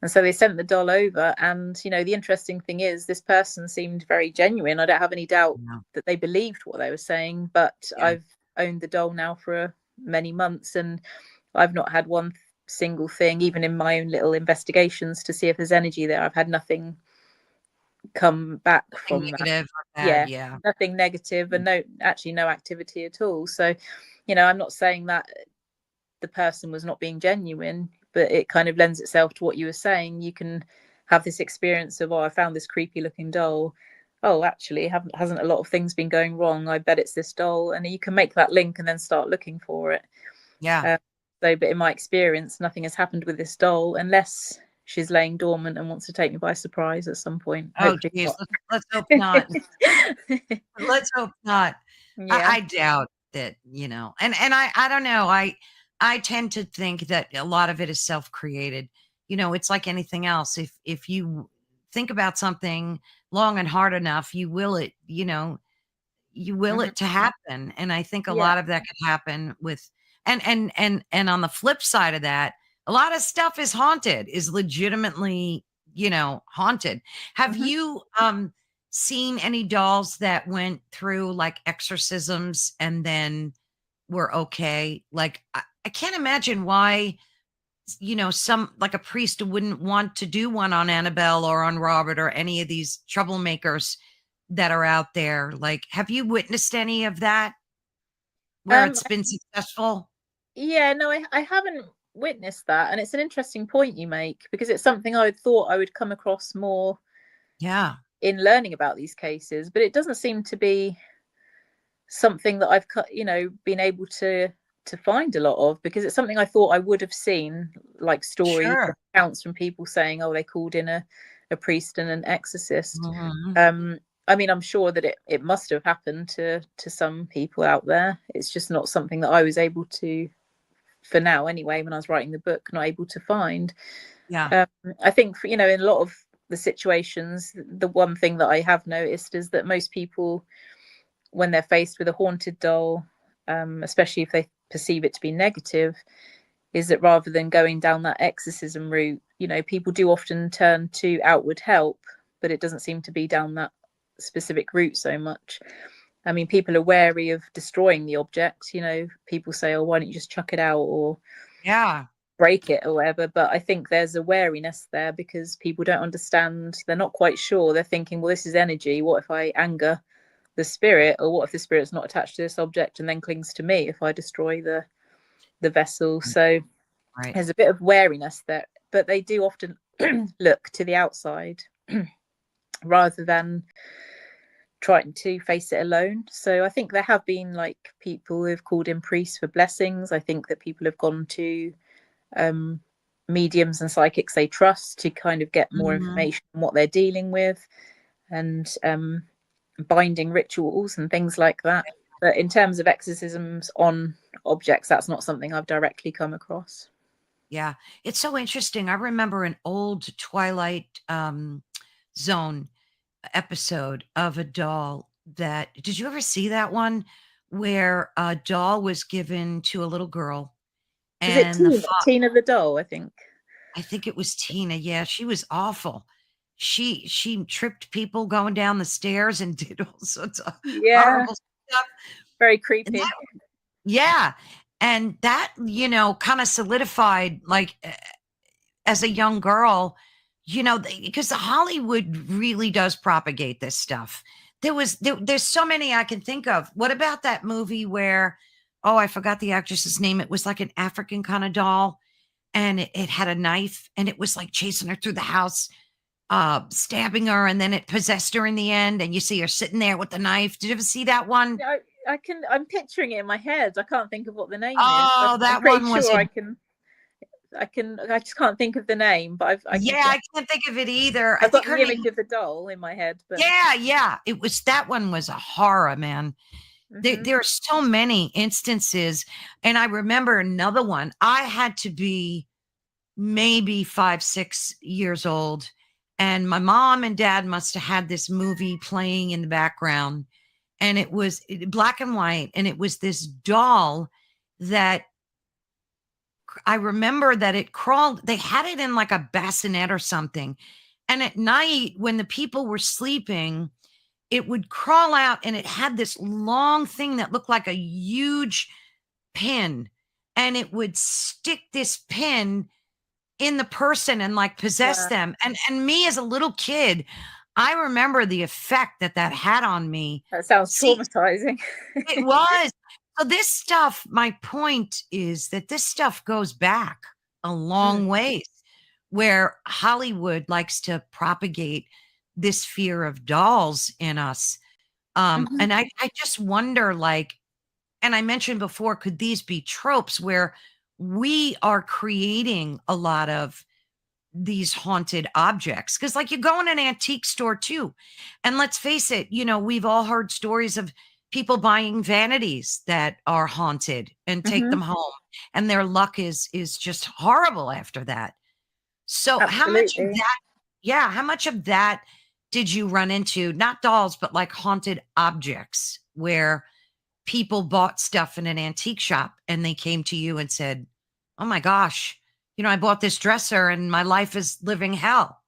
And so they sent the doll over, and you know, the interesting thing is this person seemed very genuine. I don't have any doubt Yeah. that they believed what they were saying, but Yeah. I've owned the doll now for many months, and I've not had one single thing, even in my own little investigations to see if there's energy there. I've had nothing come back Nothing from that. negative or bad. Yeah, Yeah. nothing negative, and no activity at all. So, you know, I'm not saying that the person was not being genuine, but it kind of lends itself to what you were saying. You can have this experience of, oh, I found this creepy looking doll. Oh, actually, hasn't a lot of things been going wrong? I bet it's this doll, and you can make that link and then start looking for it. Yeah. So, but in my experience, nothing has happened with this doll unless she's laying dormant and wants to take me by surprise at some point. Oh, Hopefully geez. not. Let's hope not. Let's hope not. Yeah. I doubt that, you know, and I don't know. I tend to think that a lot of it is self-created. You know, it's like anything else. If you think about something long and hard enough, you will it, you know, you will Hmm. it to happen. And I think a Yeah. lot of that could happen with and on the flip side of that, a lot of stuff is haunted, is legitimately, you know, haunted. Have Hmm. you seen any dolls that went through like exorcisms and then were okay? Like I can't imagine why, you know, some like a priest wouldn't want to do one on Annabelle or on Robert or any of these troublemakers that are out there. Like, have you witnessed any of that where Um, it's been successful? yeah, no, I haven't witnessed that. And it's an interesting point you make because it's something I thought I would come across more Yeah, in learning about these cases, but it doesn't seem to be something that I've, you know, been able to find a lot of, because it's something I thought I would have seen, like stories, sure. accounts from people saying, oh, they called in a priest and an exorcist. Mhm. I mean, I'm sure that it must have happened to some people out there. It's just not something that I was able to, for now anyway, when I was writing the book, not able to find. Yeah, Um, I think, you know, in a lot of the situations, the one thing that I have noticed is that most people, when they're faced with a haunted doll, especially if they perceive it to be negative, is that rather than going down that exorcism route, you know, people do often turn to outward help, but it doesn't seem to be down that specific route so much. I mean, people are wary of destroying the object. You know, people say, oh, why don't you just chuck it out or yeah, break it or whatever. But I think there's a wariness there because people don't understand. They're not quite sure. They're thinking, well, this is energy. What if I anger the spirit? Or what if the spirit's not attached to this object and then clings to me if I destroy the vessel? So right. there's a bit of wariness there. But they do often look to the outside rather than trying to face it alone. So I think there have been like people who've called in priests for blessings. I think that people have gone to mediums and psychics they trust to kind of get more Mhm. information on what they're dealing with, and binding rituals and things like that. But in terms of exorcisms on objects, that's not something I've directly come across. Yeah, it's so interesting. I remember an old Twilight Zone episode of a doll that, did you ever see that one where a doll was given to a little girl Was it and Tina? Tina the doll, I think. I think it was Tina. Yeah, she was awful. She tripped people going down the stairs and did all sorts of Yeah, horrible stuff. very And that, creepy. yeah, and that, kind of solidified, like, as a young girl, because Hollywood really does propagate this stuff. There's so many I can think of. What about that movie where, oh, I forgot the actress's name. It was like an African kind of doll, and it had a knife, and it was like chasing her through the house, stabbing her, and then it possessed her in the end, and you see her sitting there with the knife. Did you ever see that one? Yeah, I'm picturing it in my head. I can't think of what the name is. Oh, I'm that pretty one was sure a I just can't think of the name, but I can yeah, I can't think of it either. I I've think got her the name. image of the doll in my head, but Yeah. It was, that one was a horror, man. There are so many instances. And I remember another one. I had to be maybe 5, 6 years old. And my mom and dad must have had this movie playing in the background. And it was black and white. And it was this doll that I remember that it crawled. They had it in like a bassinet or something. And at night, when the people were sleeping, it would crawl out, and it had this long thing that looked like a huge pin, and it would stick this pin in the person and like possess wow, them. And me as a little kid, I remember the effect that that had on me. that sounds See, traumatizing. it was. So this stuff, my point is that this stuff goes back a Mm, long ways, where Hollywood likes to propagate this fear of dolls in us. mhm, And I just wonder, like, and I mentioned before, could these be tropes where we are creating a lot of these haunted objects? Because, like, you go in an antique store too, and let's face it, we've all heard stories of people buying vanities that are haunted and take them mhm, home, and their luck is just horrible after that. So, how much of absolutely. that, yeah, how much of that did you run into? Not dolls, but like haunted objects where people bought stuff in an antique shop and they came to you and said, "Oh my gosh, I bought this dresser and my life is living hell."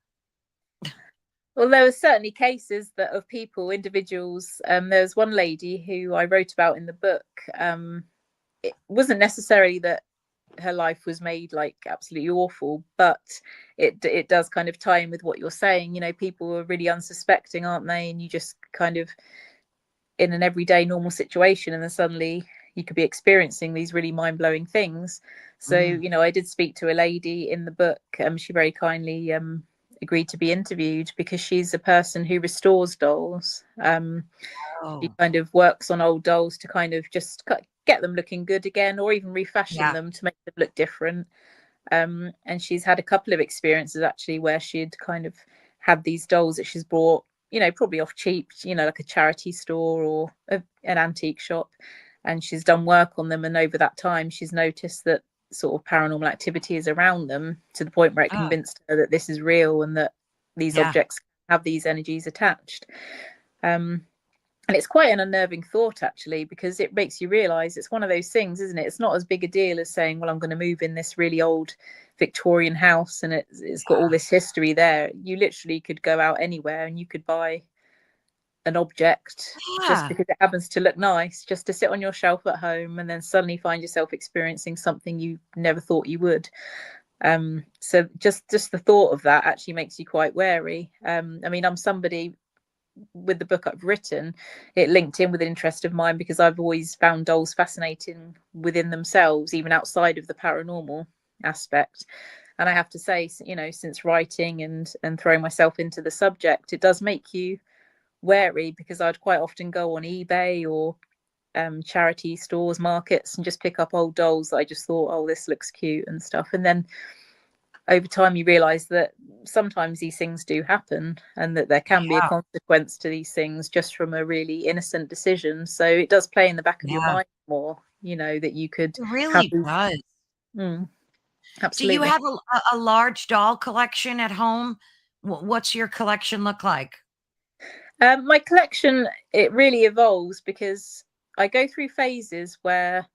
Well, there were certainly cases that of people, individuals. There was one lady who I wrote about in the book. It wasn't necessarily that her life was made like absolutely awful, but it does kind of tie in with what you're saying. People are really unsuspecting, aren't they? And you just kind of in an everyday normal situation, and then suddenly you could be experiencing these really mind-blowing things. So Mm. I did speak to a lady in the book. She very kindly agreed to be interviewed because she's a person who restores dolls. She Oh, kind of works on old dolls to kind of just get them looking good again, or even refashion yeah. them to make them look different. And she's had a couple of experiences actually where she'd kind of had these dolls that she's bought, probably off cheap, like a charity store or an antique shop. And she's done work on them. And over that time, she's noticed that sort of paranormal activity is around them to the point where it Oh, convinced her that this is real and that these yeah. objects have these energies attached. Um, and it's quite an unnerving thought, actually, because it makes you realize it's one of those things, isn't it? It's not as big a deal as saying, well, I'm going to move in this really old Victorian house and it's got all this history there. You literally could go out anywhere and you could buy an object just Yeah. because it happens to look nice, just to sit on your shelf at home, and then suddenly find yourself experiencing something you never thought you would. So just the thought of that actually makes you quite wary. I mean, I'm somebody, with the book I've written, it linked in with an interest of mine because I've always found dolls fascinating within themselves, even outside of the paranormal aspect. And I have to say, since writing and throwing myself into the subject, it does make you wary, because I'd quite often go on eBay or charity stores, markets, and just pick up old dolls that I just thought, oh, this looks cute and stuff. And then over time you realize that sometimes these things do happen, and that there can be a Yeah. consequence to these things just from a really innocent decision. So it does play in the back of your Yeah. mind more, that you could It have really these. does. Mm, Do you absolutely. have a large doll collection at home? What's your collection look like? My collection, it really evolves because I go through phases where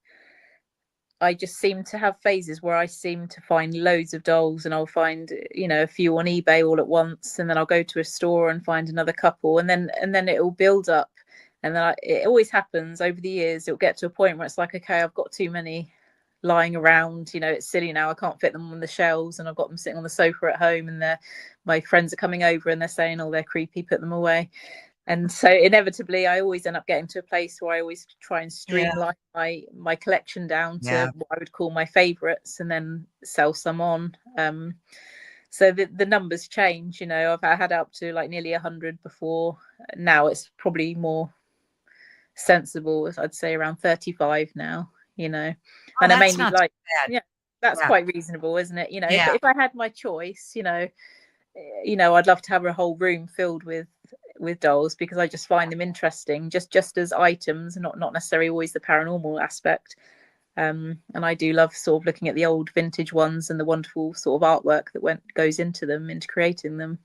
I just seem to have phases where I seem to find loads of dolls, and I'll find, a few on eBay all at once, and then I'll go to a store and find another couple, and then it will build up. And then it always happens over the years. It'll get to a point where it's like, okay, I've got too many lying around. It's silly now. I can't fit them on the shelves, and I've got them sitting on the sofa at home, and my friends are coming over and they're saying, oh, they're creepy, put them away. And so inevitably I always end up getting to a place where I always try and Yeah. streamline my collection down Yeah. to what I would call my favorites, and then sell some on. So the numbers change. I had up to like nearly 100 before. Now it's probably more sensible, I'd say around 35 now. And Oh, I that's mainly not too like, bad. yeah, that's Yeah. quite reasonable, isn't it? if, Yeah. if I had my choice, I'd love to have a whole room filled with dolls, because I just find them interesting, just as items, not necessarily always the paranormal aspect. And I do love sort of looking at the old vintage ones and the wonderful sort of artwork that goes into creating them.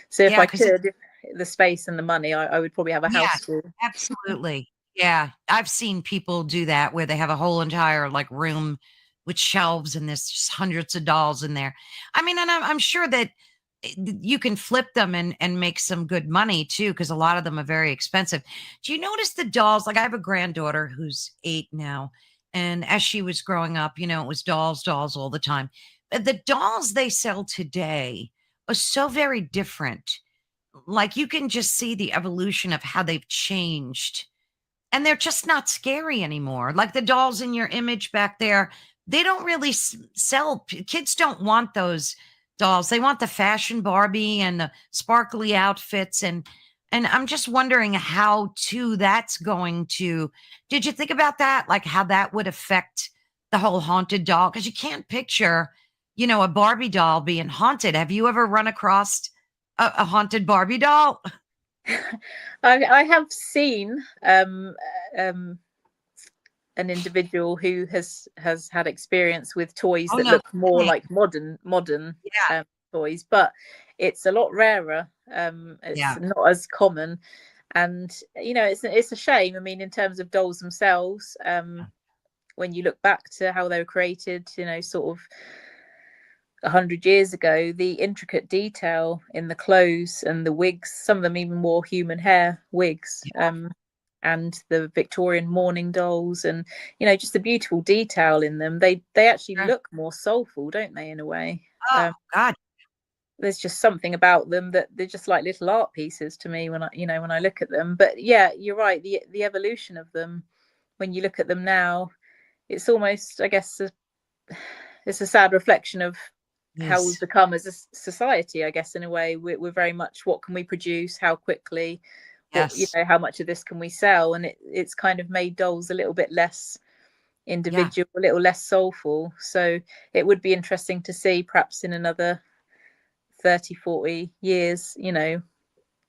So if Yeah. I Because could, if the space and the money, I would probably have a yeah, house full. absolutely. Yeah. I've seen people do that where they have a whole entire like room with shelves and there's just hundreds of dolls in there. I mean, and I'm sure that you can flip them and make some good money too, because a lot of them are very expensive. Do you notice the dolls? Like I have a granddaughter who's 8 now. And as she was growing up, it was dolls, dolls all the time. But the dolls they sell today are so very different. Like you can just see the evolution of how they've changed, and they're just not scary anymore. Like the dolls in your image back there, they don't really sell. Kids don't want those dolls. They want the fashion Barbie and the sparkly outfits, and I'm just wondering how too that's going to. Did you think about that? Like how that would affect the whole haunted doll? Because you can't picture, a Barbie doll being haunted. Have you ever run across a haunted Barbie doll? I have seen um, an individual who has had experience with toys Oh that no, look more kidding. like modern Yeah, toys, but it's a lot rarer. It's yeah, not as common, and it's a shame. I mean, in terms of dolls themselves, when you look back to how they were created, sort of 100 years ago, the intricate detail in the clothes and the wigs, some of them even wore human hair wigs, yeah. and the Victorian mourning dolls, and just the beautiful detail in them. They actually Sure. look more soulful, don't they, in a way? Oh God, There's just something about them that they're just like little art pieces to me when I look at them. But yeah, you're right, the evolution of them, when you look at them now, it's almost, I guess, it's a sad reflection of how we've yes, become as a society. I guess in a way, we're very much, what can we produce, how quickly, yes, how much of this can we sell, and it's kind of made dolls a little bit less yeah. individual, a little less soulful. So it would be interesting to see, perhaps in another 30, 40 years,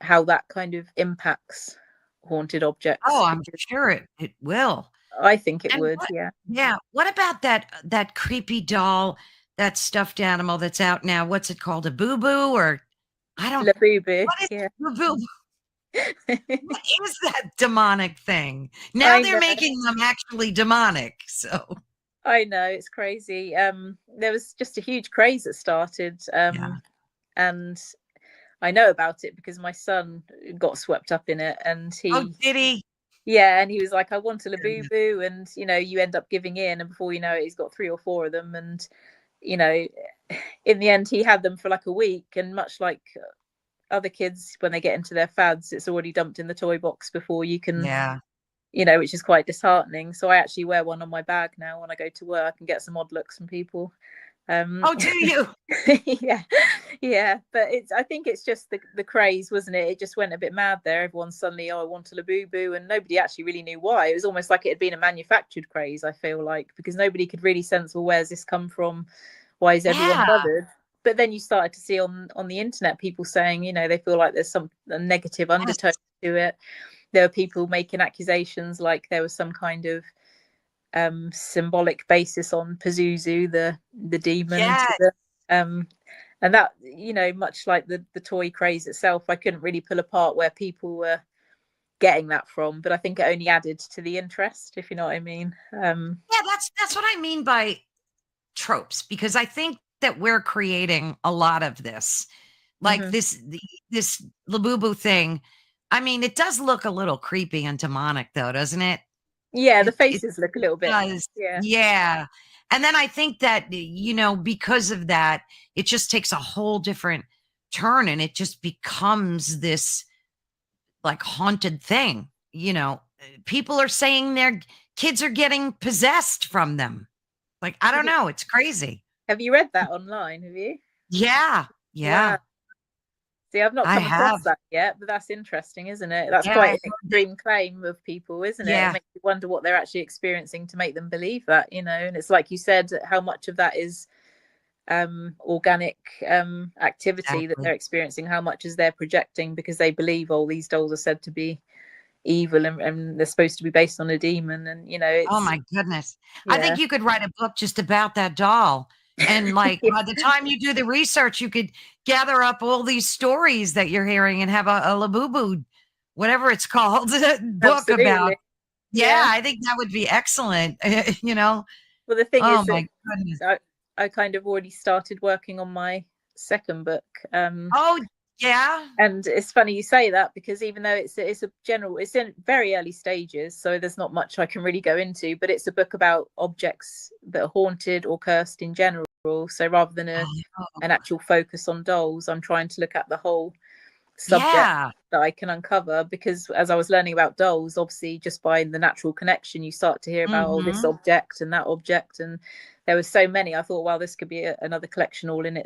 how that kind of impacts haunted Oh, objects, I'm because sure it will. I think it And would. what? Yeah. Yeah, what about that creepy doll, that stuffed animal that's out now? What's it called? A boo boo or I don't. Labubu. What is Yeah. boo boo? What is that demonic thing? Now I they're know. making them actually demonic. So I know, it's crazy. There was just a huge craze that started, yeah. and I know about it because my son got swept up in it, and Oh, did he? yeah, and he was like, "I want a Labubu," and you end up giving in, and before you know it, he's got 3 or 4 of them, and you know, in the end, he had them for like a week, and much like other kids, when they get into their fads, it's already dumped in the toy box before you can, Yeah. which is quite disheartening. So I actually wear one on my bag now when I go to work and get some odd looks from people. Oh, do you? Yeah, yeah, but I think it's just the craze, wasn't it? It just went a bit mad there. Everyone suddenly, oh, I want a Labubu, and nobody actually really knew why. It was almost like it had been a manufactured craze, I feel like, because nobody could really sense, well, where's this come from? Why is everyone Yeah. bothered? But then you started to see on the internet people saying, they feel like there's a negative undertone to it. There were people making accusations like there was some kind of symbolic basis on Pazuzu, the demon. Yeah. And that, much like the toy craze itself, I couldn't really pull apart where people were getting that from, but I think it only added to the interest, if you know what I mean. Yeah, that's what I mean by tropes, because I think that we're creating a lot of this. Like this Labubu thing. I mean, it does look a little creepy and demonic though, doesn't it? Yeah, the It faces look a little bit. does. Yeah. Yeah. And then I think that, because of that, it just takes a whole different turn and it just becomes this like haunted thing. People are saying their kids are getting possessed from them. Like, I don't know. It's crazy. Have you read that online? Have you? Yeah. Yeah. Wow. See, I've not I come across have. that yet, but that's interesting, isn't it? That's Yeah, quite an extreme claim of people, isn't it? Yeah. It makes you wonder what they're actually experiencing to make them believe that, and it's like you said, how much of that is organic activity that Exactly. they're experiencing, how much is they're projecting because they believe all these dolls are said to be evil and they're supposed to be based on a demon, and Oh it's my goodness. I yeah. think you could write a book just about that doll. And like by the time you do the research, you could gather up all these stories that you're hearing and have a Labubu, whatever it's called, book about. Absolutely. Yeah, I think that would be excellent. Well, the thing Oh is my that goodness. I kind of already started working on my second book. Oh yeah. And it's funny you say that, because even though it's it's in very early stages, so there's not much I can really go into, but it's a book about objects that are haunted or cursed in general. So rather than an actual focus on dolls, I'm trying to look at the whole subject Yeah. that I can uncover, because as I was learning about dolls, obviously just by the natural connection, you start to hear about this object and that object, and there were so many. I thought, well, this could be another collection all in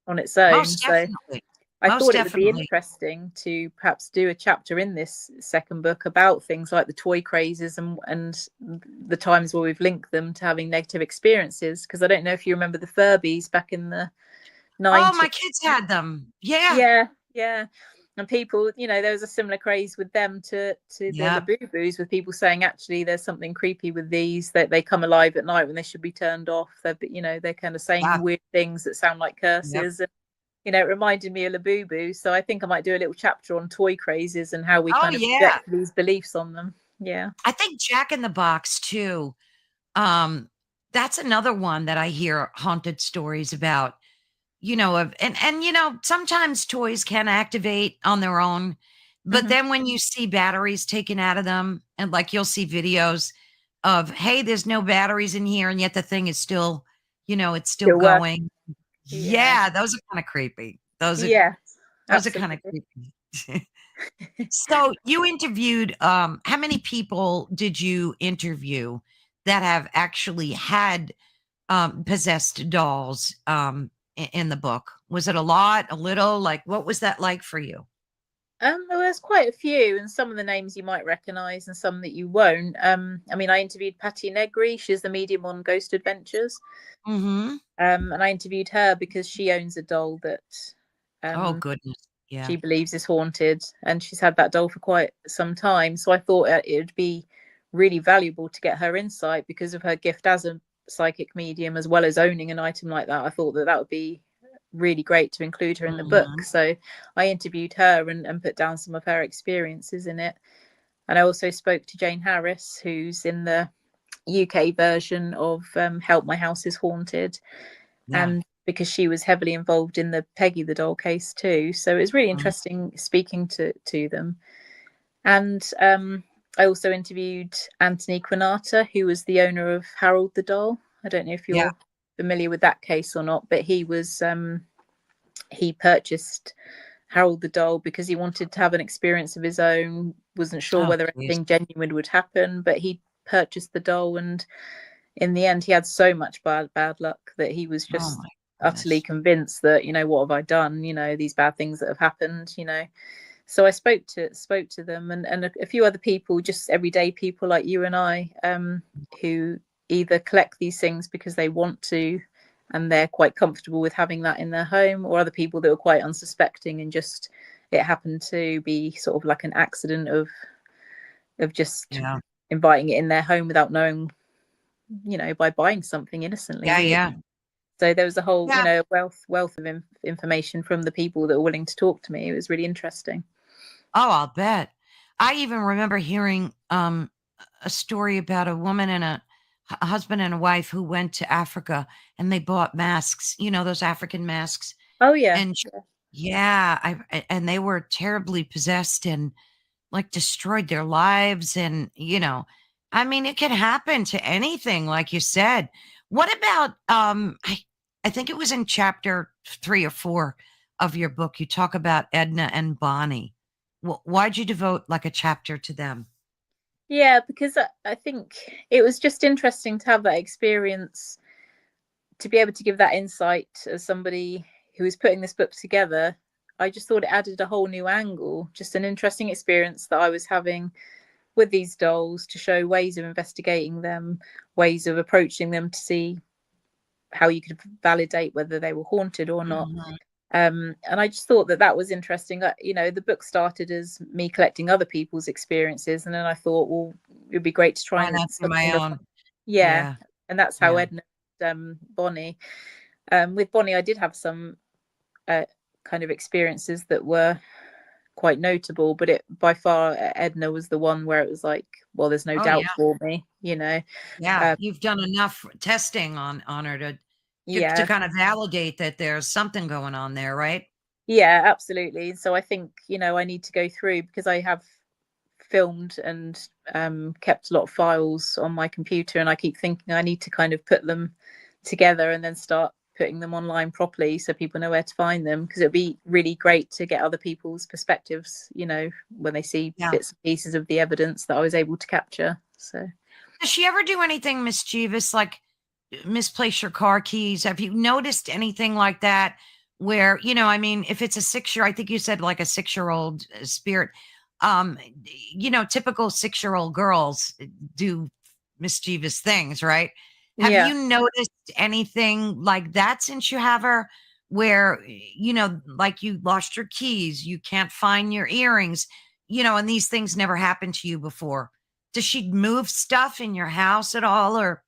on its own. Most So definitely. I Most thought it would be definitely. interesting to perhaps do a chapter in this second book about things like the toy crazes and the times where we've linked them to having negative experiences. Because I don't know if you remember the Furbies back in the 90s. Oh, my kids had them. Yeah. Yeah. And people, there was a similar craze with them to the Labubus, with people saying actually there's something creepy with these, that they come alive at night when they should be turned off. They're kind of saying weird things that sound like curses. Yep. And it reminded me of Labubu. So I think I might do a little chapter on toy crazes and how we kind of project these beliefs on them. Yeah. I think Jack in the Box too. That's another one that I hear haunted stories about, and sometimes toys can activate on their own, but then when you see batteries taken out of them, and like you'll see videos of, hey, there's no batteries in here, and yet the thing is still, it's still going. Yeah, those are kind of creepy. Those are kind of creepy. So you interviewed, how many people did you interview that have actually had possessed dolls in the book? Was it a lot, a little? Like, what was that like for you? There's quite a few, and some of the names you might recognize and some that you won't. I mean, I interviewed Patti Negri. She's the medium on Ghost Adventures. And I interviewed her because she owns a doll that Oh goodness. Yeah. she believes is haunted, and she's had that doll for quite some time. So I thought it would be really valuable to get her insight because of her gift as a psychic medium, as well as owning an item like that. I thought that would be really great to include her in the book. So I interviewed her and put down some of her experiences in it. And I also spoke to Jayne Harris, who's in the UK version of Help, My House is Haunted. And because she was heavily involved in the Peggy the doll case too. So it was really interesting speaking to them. And I also interviewed Anthony Quinata, who was the owner of Harold the doll. I don't know if you're familiar with that case or not, but he purchased Harold the doll because he wanted to have an experience of his own, wasn't sure whether anything genuine would happen, but he purchased the doll, and in the end, he had so much bad luck that he was Oh just my utterly goodness. convinced that, what have I done? These bad things that have happened. So I spoke to them, and a few other people, just everyday people like you and I, who either collect these things because they want to and they're quite comfortable with having that in their home, or other people that were quite unsuspecting and just it happened to be sort of like an accident of just Yeah. inviting it in their home without knowing, by buying something innocently, Yeah. really. Yeah. So there was a whole, Yeah. wealth of information from the people that were willing to talk to me. It was really interesting. Oh, I'll bet. I even remember hearing a story about a woman and a husband and a wife who went to Africa and they bought masks, those African masks. Oh yeah. And yeah, and they were terribly possessed and like destroyed their lives. And, I mean, it can happen to anything, like you said. What about, I think it was in chapter 3 or 4 of your book, you talk about Edna and Bonnie. Why'd you devote like a chapter to them? Yeah, because I think it was just interesting to have that experience, to be able to give that insight as somebody who was putting this book together. I just thought it added a whole new angle, just an interesting experience that I was having with these dolls, to show ways of investigating them, ways of approaching them to see how you could validate whether they were haunted or not. Mhm. And I just thought that was interesting. The book started as me collecting other people's experiences, and then I thought, well, it'd be great to try Why and not for my stumble upon. own? Yeah, Yeah. and that's how Yeah. Edna, Bonnie. With Bonnie, I did have some kind of experiences that were quite notable, but it by far Edna was the one where it was like, well, there's no Oh, doubt yeah. for me. Yeah. Um, You've done enough testing on her to yeah, kind of validate that there's something going on there, right? yeah, absolutely. So I think, I need to go through, because I have filmed and kept a lot of files on my computer, and I keep thinking I need to kind of put them together and then start putting them online properly so people know where to find them, because it'd be really great to get other people's perspectives, when they see Yeah. bits and pieces of the evidence that I was able to capture. So Does she ever do anything mischievous, like misplace your car keys? Have you noticed anything like that? Where, I mean, if it's a 6 year, I think you said like a 6 year old spirit, um, typical 6 year old girls do mischievous things, right? Have yeah. you noticed anything like that since you have her? Where, like you lost your keys, you can't find your earrings, and these things never happened to you before. Does she move stuff in your house at all, or?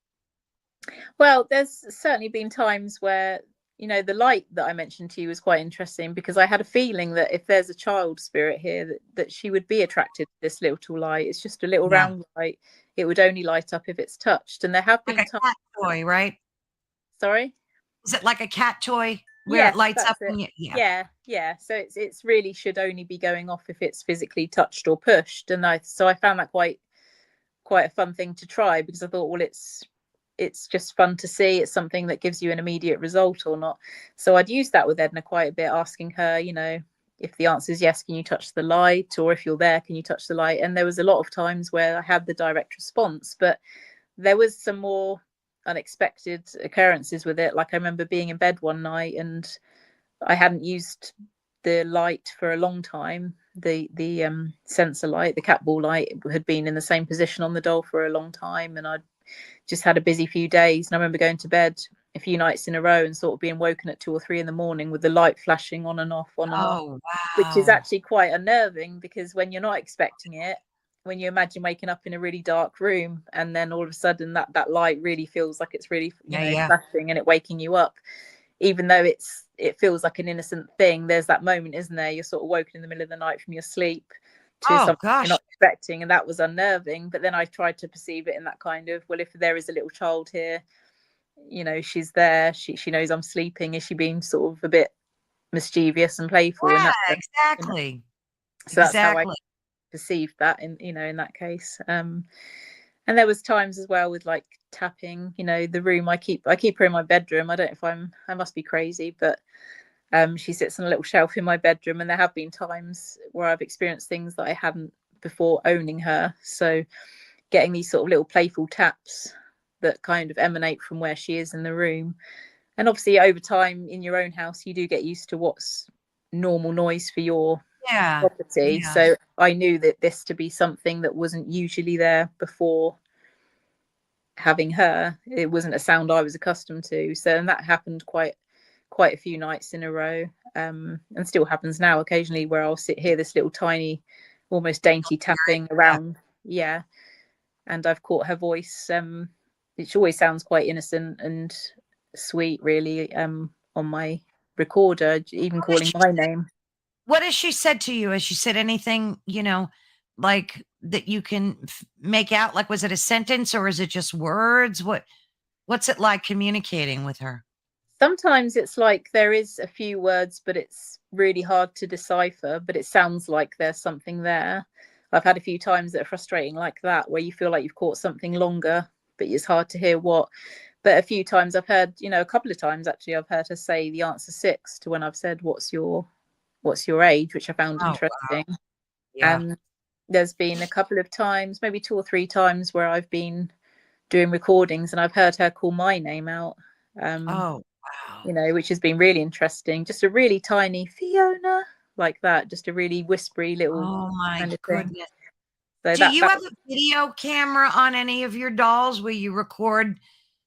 Well, there's certainly been times where, the light that I mentioned to you was quite interesting, because I had a feeling that if there's a child spirit here, that she would be attracted to this little light. It's just a little Yeah. round light. It would only light up if it's touched. And there have Like been a times. cat toy, right? Sorry? Is it like a cat toy where it Yes, lights up that's it. and yeah. Yeah, yeah. So it's really should only be going off if it's physically touched or pushed. And I found that quite a fun thing to try, because I thought, well, it's just fun to see. It's something that gives you an immediate result or not. So I'd use that with Edna quite a bit, asking her, if the answer is yes, can you touch the light? Or if you're there, can you touch the light? And there was a lot of times where I had the direct response, but there was some more unexpected occurrences with it. Like I remember being in bed one night and I hadn't used the light for a long time. The sensor light, the cat ball light, had been in the same position on the doll for a long time, and I'd just had a busy few days. And I remember going to bed a few nights in a row and sort of being woken at 2 or 3 in the morning with the light flashing on and off, on and off, Oh, which is wow. actually quite unnerving, because when you're not expecting it, when you imagine waking up in a really dark room and then all of a sudden that light really feels like it's really, Yeah, yeah. flashing and it waking you up, even though it feels like an innocent thing, there's that moment, isn't there? You're sort of woken in the middle of the night from your sleep to Oh something you're gosh. not expecting, and that was unnerving. But then I tried to perceive it in that kind of, well, if there is a little child here, she's there, she knows I'm sleeping, is she being sort of a bit mischievous and playful in Yeah, that sense? exactly. So that's how I Exactly. perceived that in that case. And there was times as well with like tapping, the room. I keep her in my bedroom. I don't know if I must be crazy, but she sits on a little shelf in my bedroom, and there have been times where I've experienced things that I hadn't before owning her. So getting these sort of little playful taps that kind of emanate from where she is in the room. And obviously over time in your own house, you do get used to what's normal noise for your Yeah. property. Yeah. So I knew that this to be something that wasn't usually there before having her. It wasn't a sound I was accustomed to. So, and that happened quite a few nights in a row, and still happens now occasionally, where I'll hear this little tiny, almost dainty tapping Yeah. around. Yeah. And I've caught her voice, which always sounds quite innocent and sweet, really, on my recorder, even calling my name. What has she said to you? Has she said anything, like that you can make out? Like, was it a sentence or is it just words? What's it like communicating with her? Sometimes it's like there is a few words, but it's really hard to decipher, but it sounds like there's something there. I've had a few times that are frustrating like that, where you feel like you've caught something longer, but it's hard to hear what. But a few times I've heard, a couple of times actually, I've heard her say the answer 6 to when I've said, what's your age, which I found Oh, interesting. yeah. And there's been a couple of times, maybe 2 or 3 times, where I've been doing recordings and I've heard her call my name out. Oh, wow. Which has been really interesting. Just a really tiny Fiona, like that, just a really whispery little Oh my kind of thing. goodness. So Do that you have a video camera on any of your dolls where you record,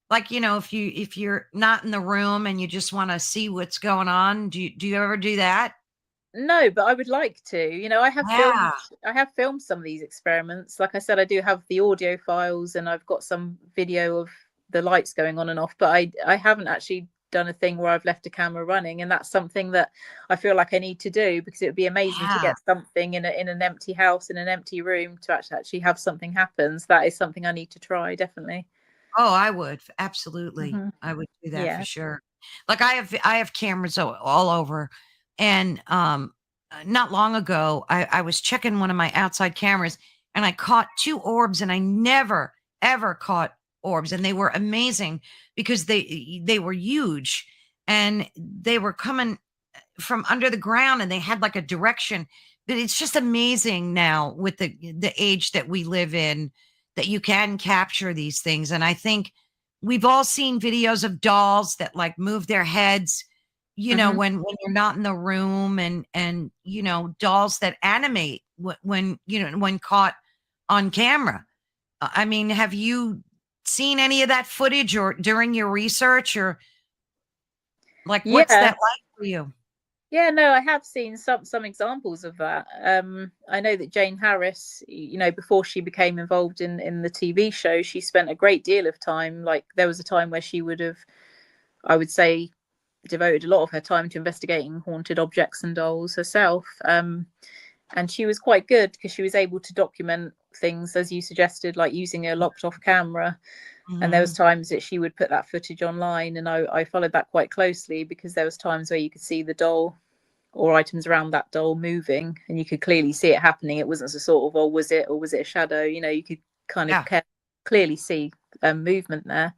like, if you're not in the room and you just want to see what's going on? Do you ever do that? no, but I would like to. Yeah. I have filmed some of these experiments. Like I said, I do have the audio files and I've got some video of the lights going on and off, but I haven't actually done a thing where I've left a camera running, and that's something that I feel like I need to do, because it would be amazing to Yeah. get something in an empty house, in an empty room, to actually have something happen. So that is something I need to try, definitely. Oh, I would. Absolutely. Hmm. I would do that for Yeah. sure. Like, I have cameras all over. And not long ago, I was checking one of my outside cameras and I caught 2 orbs, and I never ever caught orbs, and they were amazing because they were huge, and they were coming from under the ground, and they had like a direction. But it's just amazing now with the age that we live in, that you can capture these things. And I think we've all seen videos of dolls that like move their heads, Hmm. when you're not in the room, and dolls that animate when caught on camera. I mean, have you seen any of that footage or during your research, or like what's Yeah. that like for you? Yeah, no, I have seen some examples of that. I know that Jayne Harris, before she became involved in the TV show, she spent a great deal of time. Like, there was a time where she would have, I would say, devoted a lot of her time to investigating haunted objects and dolls herself. And she was quite good, because she was able to document things, as you suggested, like using a locked off camera. And there was Mhm. times that she would put that footage online, and I followed that quite closely, because there was times where you could see the doll or items around that doll moving, and you could clearly see it happening. It wasn't a sort of, oh, was it, or was it a shadow? You could kind of Yeah. clearly see movement there.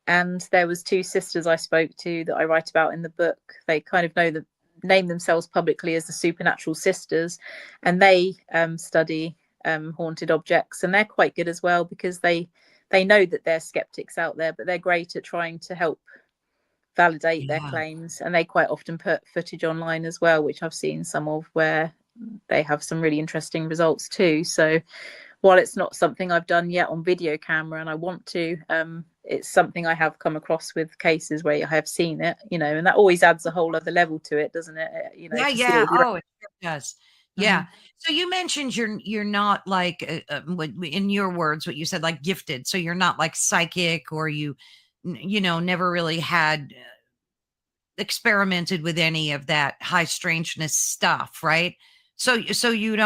And there was 2 sisters I spoke to that I write about in the book. They kind of name themselves publicly as the Supernatural Sisters, and they study haunted objects, and they're quite good as well, because they know that there's skeptics out there, but they're great at trying to help validate their Yeah. claims. And they quite often put footage online as well, which I've seen some of, where they have some really interesting results too. So while it's not something I've done yet on video camera, and I want to, it's something I have come across with cases where I have seen it, and that always adds a whole other level to it, doesn't it? Yeah, To see yeah. it. Oh, it sure does. Hmm. Yeah. So you mentioned you're not like, in your words, what you said, like gifted. So you're not like psychic, or never really had experimented with any of that high strangeness stuff, right? So you're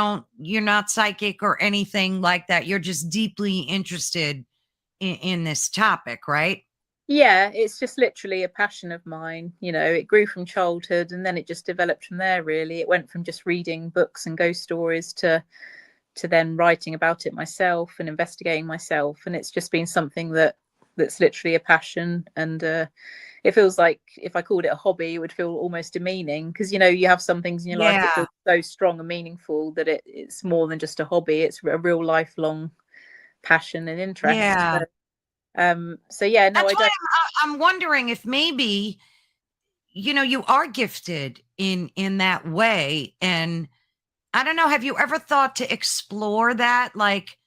not psychic or anything like that. You're just deeply interested in this topic, right? Yeah, it's just literally a passion of mine. It grew from childhood, and then it just developed from there, really. It went from just reading books and ghost stories to then writing about it myself and investigating myself. And it's just been something that's literally a passion. And it feels like, if I called it a hobby, it would feel almost demeaning, because you have some things in your life that Yeah. feel so strong and meaningful that it's more than just a hobby. It's a real lifelong passion and interest. Yeah. So yeah, no, That's I why don't. I'm wondering if maybe, you are gifted in that way. And I don't know, have you ever thought to explore that? Like,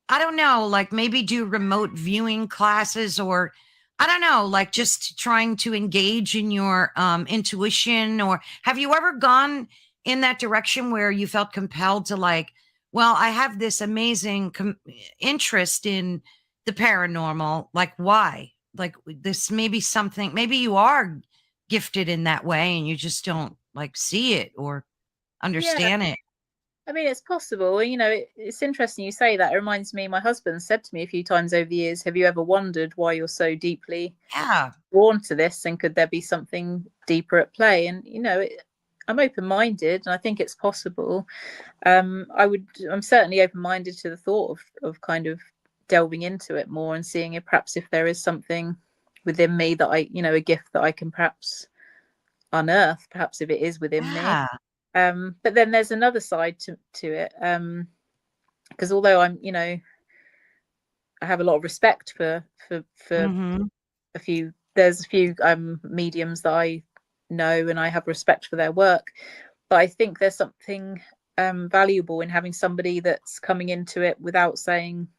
I don't know, like maybe do remote viewing classes, or I don't know, like just trying to engage in your intuition? Or have you ever gone in that direction where you felt compelled to, like, well, I have this amazing interest in the paranormal. Like, why? Like, this maybe something, maybe you are gifted in that way and you just don't like see it or Yeah, understand it. I mean, it's possible. It's interesting you say that. It reminds me, my husband said to me a few times over the years, have you ever wondered why you're so deeply Yeah. drawn to this, and could there be something deeper at play? And I'm open-minded, and I think it's possible. I'm certainly open-minded to the thought of kind of delving into it more and seeing if perhaps if there is something within me that a gift that I can perhaps unearth, perhaps if it is within me. Yeah. But then there's another side to it, because although I have a lot of respect for Hmm. there's a few mediums that I know and I have respect for their work, but I think there's something valuable in having somebody that's coming into it without saying,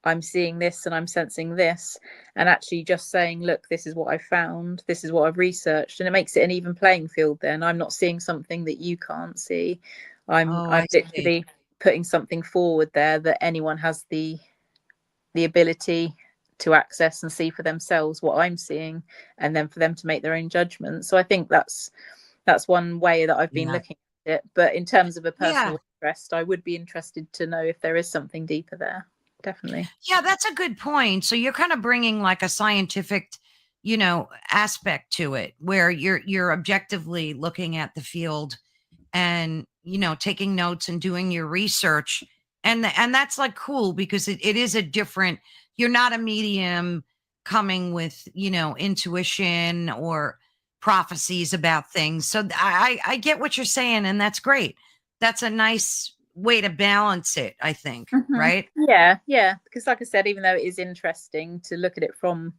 I'm seeing this and I'm sensing this, and actually just saying, look, this is what I found, this is what I've researched, and it makes it an even playing field. Then I'm not seeing something that you can't see. I'm Oh, I'm I see. literally putting something forward there that anyone has the ability to access and see for themselves what I'm seeing, and then for them to make their own judgment. So I think that's one way that I've been Yeah. looking at it. But in terms of a Yeah. personal interest, I would be interested to know if there is something deeper there. Definitely. Yeah, that's a good point. So you're kind of bringing like a scientific, aspect to it, where you're objectively looking at the field and, taking notes and doing your research. And that's like cool because it is a different, you're not a medium coming with, intuition or prophecies about things. So I get what you're saying, and that's great. That's a nice way to balance it, I think, right? Yeah, because like I said, even though it is interesting to look at it from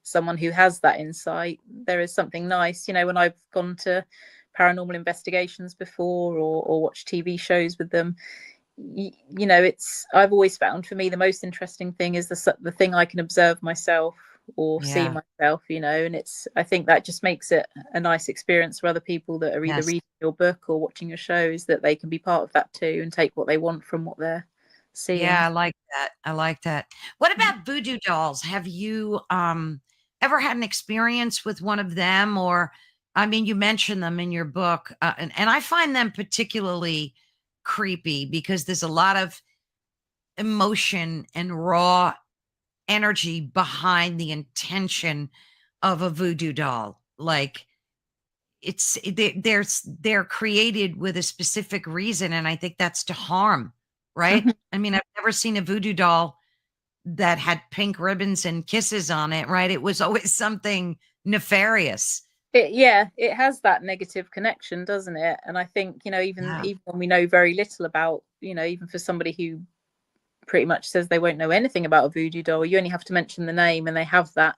someone who has that insight, there is something nice. When I've gone to paranormal investigations before, or watched TV shows with them, it's I've always found, for me, the most interesting thing is the thing I can observe myself or see Yeah. myself, and I think that just makes it a nice experience for other people that are either Yes. reading your book or watching your shows, that they can be part of that too and take what they want from what they're Yeah, seeing. I like that. I like that. What about voodoo dolls? Have you ever had an experience with one of them? Or, I mean, you mentioned them in your book, and I find them particularly creepy because there's a lot of emotion and raw energy behind the intention of a voodoo doll. Like, they're created with a specific reason, and I think that's to harm, right? I mean, I've never seen a voodoo doll that had pink ribbons and kisses on it, right? It was always something nefarious. It has that negative connection, doesn't it? And I think, Yeah. even when we know very little about, even for somebody who pretty much says they won't know anything about a voodoo doll, you only have to mention the name and they have that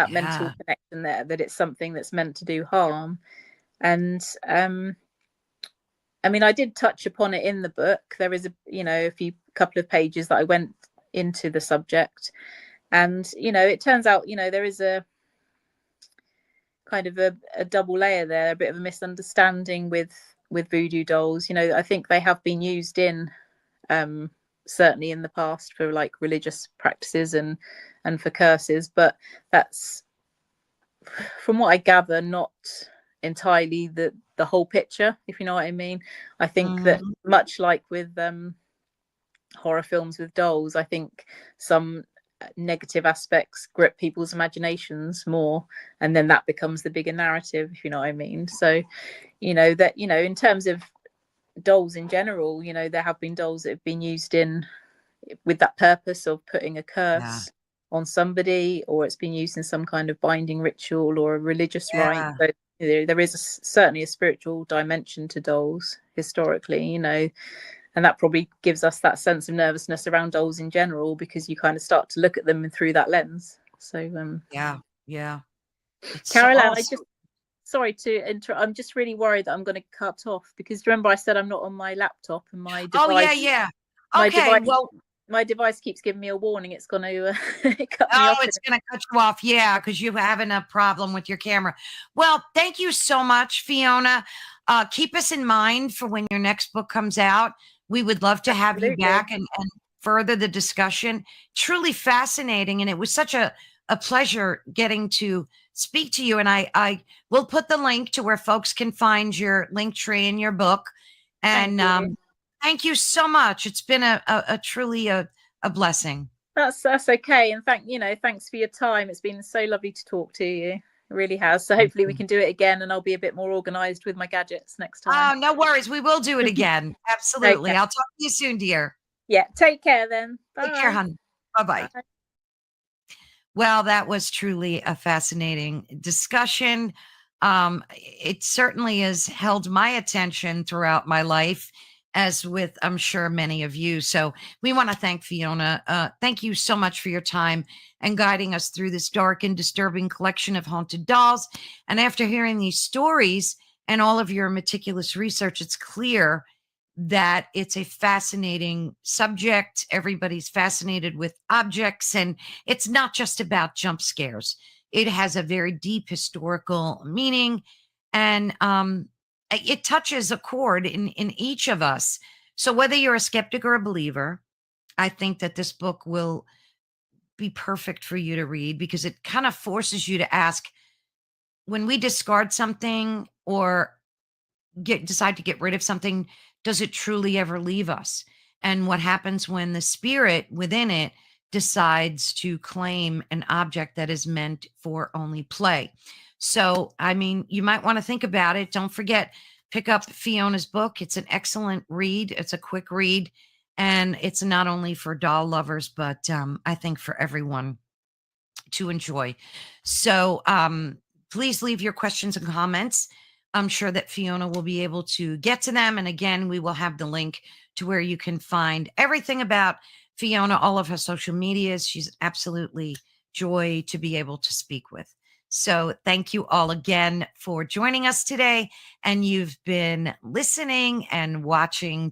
mental Yeah. connection there, that it's something that's meant to do harm. And I mean, I did touch upon it in the book. There is a few couple of pages that I went into the subject, and it turns out there is a kind of a double layer there, a bit of a misunderstanding with voodoo dolls. I think they have been used in certainly in the past for like religious practices and for curses, but that's, from what I gather, not entirely the whole picture, if you know what I mean. I think that Mhm. much like with horror films with dolls, I think some negative aspects grip people's imaginations more, and then that becomes the bigger narrative, if you know what I mean. So that in terms of dolls in general, there have been dolls that have been used in with that purpose of putting a Yeah. curse on somebody, or it's been used in some kind of binding ritual or a religious rite. Yeah. So there is certainly a spiritual dimension to dolls historically, and that probably gives us that sense of nervousness around dolls in general, because you kind of start to look at them through that lens. So yeah, it's so Caroline, awesome. sorry to interrupt, I'm just really worried that I'm going to cut off, because remember I said I'm not on my laptop, and my Oh device yeah. my Okay, device well, my device keeps giving me a warning it's going to cut me oh, off. it's going to cut you off. Yeah, because you're having a problem with your camera. Well, thank you so much, Fiona. Keep us in mind for when your next book comes out. We would love to have you Absolutely. back and further the discussion. Truly fascinating. And it was such a pleasure getting to speak to you. And I will put the link to where folks can find your link tree in your book. And thank you so much. It's been a truly a blessing. That's okay, and thanks for your time. It's been so lovely to talk to you. It really has. So hopefully we can do it again, and I'll be a bit more organized with my gadgets next time. Oh, no worries. We will do it again. Absolutely. Okay. I'll talk to you soon, dear. Yeah, take care then. Take care, Bye. hon. Bye-bye. Bye. Well, that was truly a fascinating discussion. It certainly has held my attention throughout my life, as with, I'm sure, many of you. So we want to thank Fiona. Thank you so much for your time and guiding us through this dark and disturbing collection of haunted dolls. And after hearing these stories and all of your meticulous research, it's clear that it's a fascinating subject. Everybody's fascinated with objects, and it's not just about jump scares. It has a very deep historical meaning, and it touches a chord in each of us. So whether you're a skeptic or a believer, I think that this book will be perfect for you to read, because it kind of forces you to ask, when we discard something or decide to get rid of something, does it truly ever leave us? And what happens when the spirit within it decides to claim an object that is meant for only play? So, I mean, you might want to think about it. Don't forget, pick up Fiona's book. It's an excellent read. It's a quick read, and it's not only for doll lovers, but I think for everyone to enjoy. So, please leave your questions and comments. I'm sure that Fiona will be able to get to them. And again, we will have the link to where you can find everything about Fiona, all of her social medias. She's absolutely joy to be able to speak with. So thank you all again for joining us today. And you've been listening and watching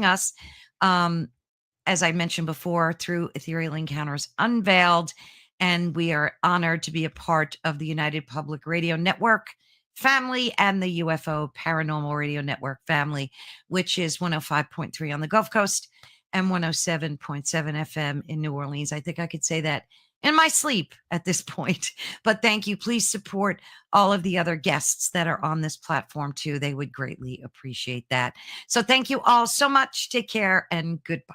us, as I mentioned before, through Ethereal Encounters Unveiled. And we are honored to be a part of the United Public Radio Network family and the UFO Paranormal Radio Network family, which is 105.3 on the Gulf Coast and 107.7 FM in New Orleans. I think I could say that in my sleep at this point. But thank you. Please support all of the other guests that are on this platform too. They would greatly appreciate that. So thank you all so much. Take care and goodbye.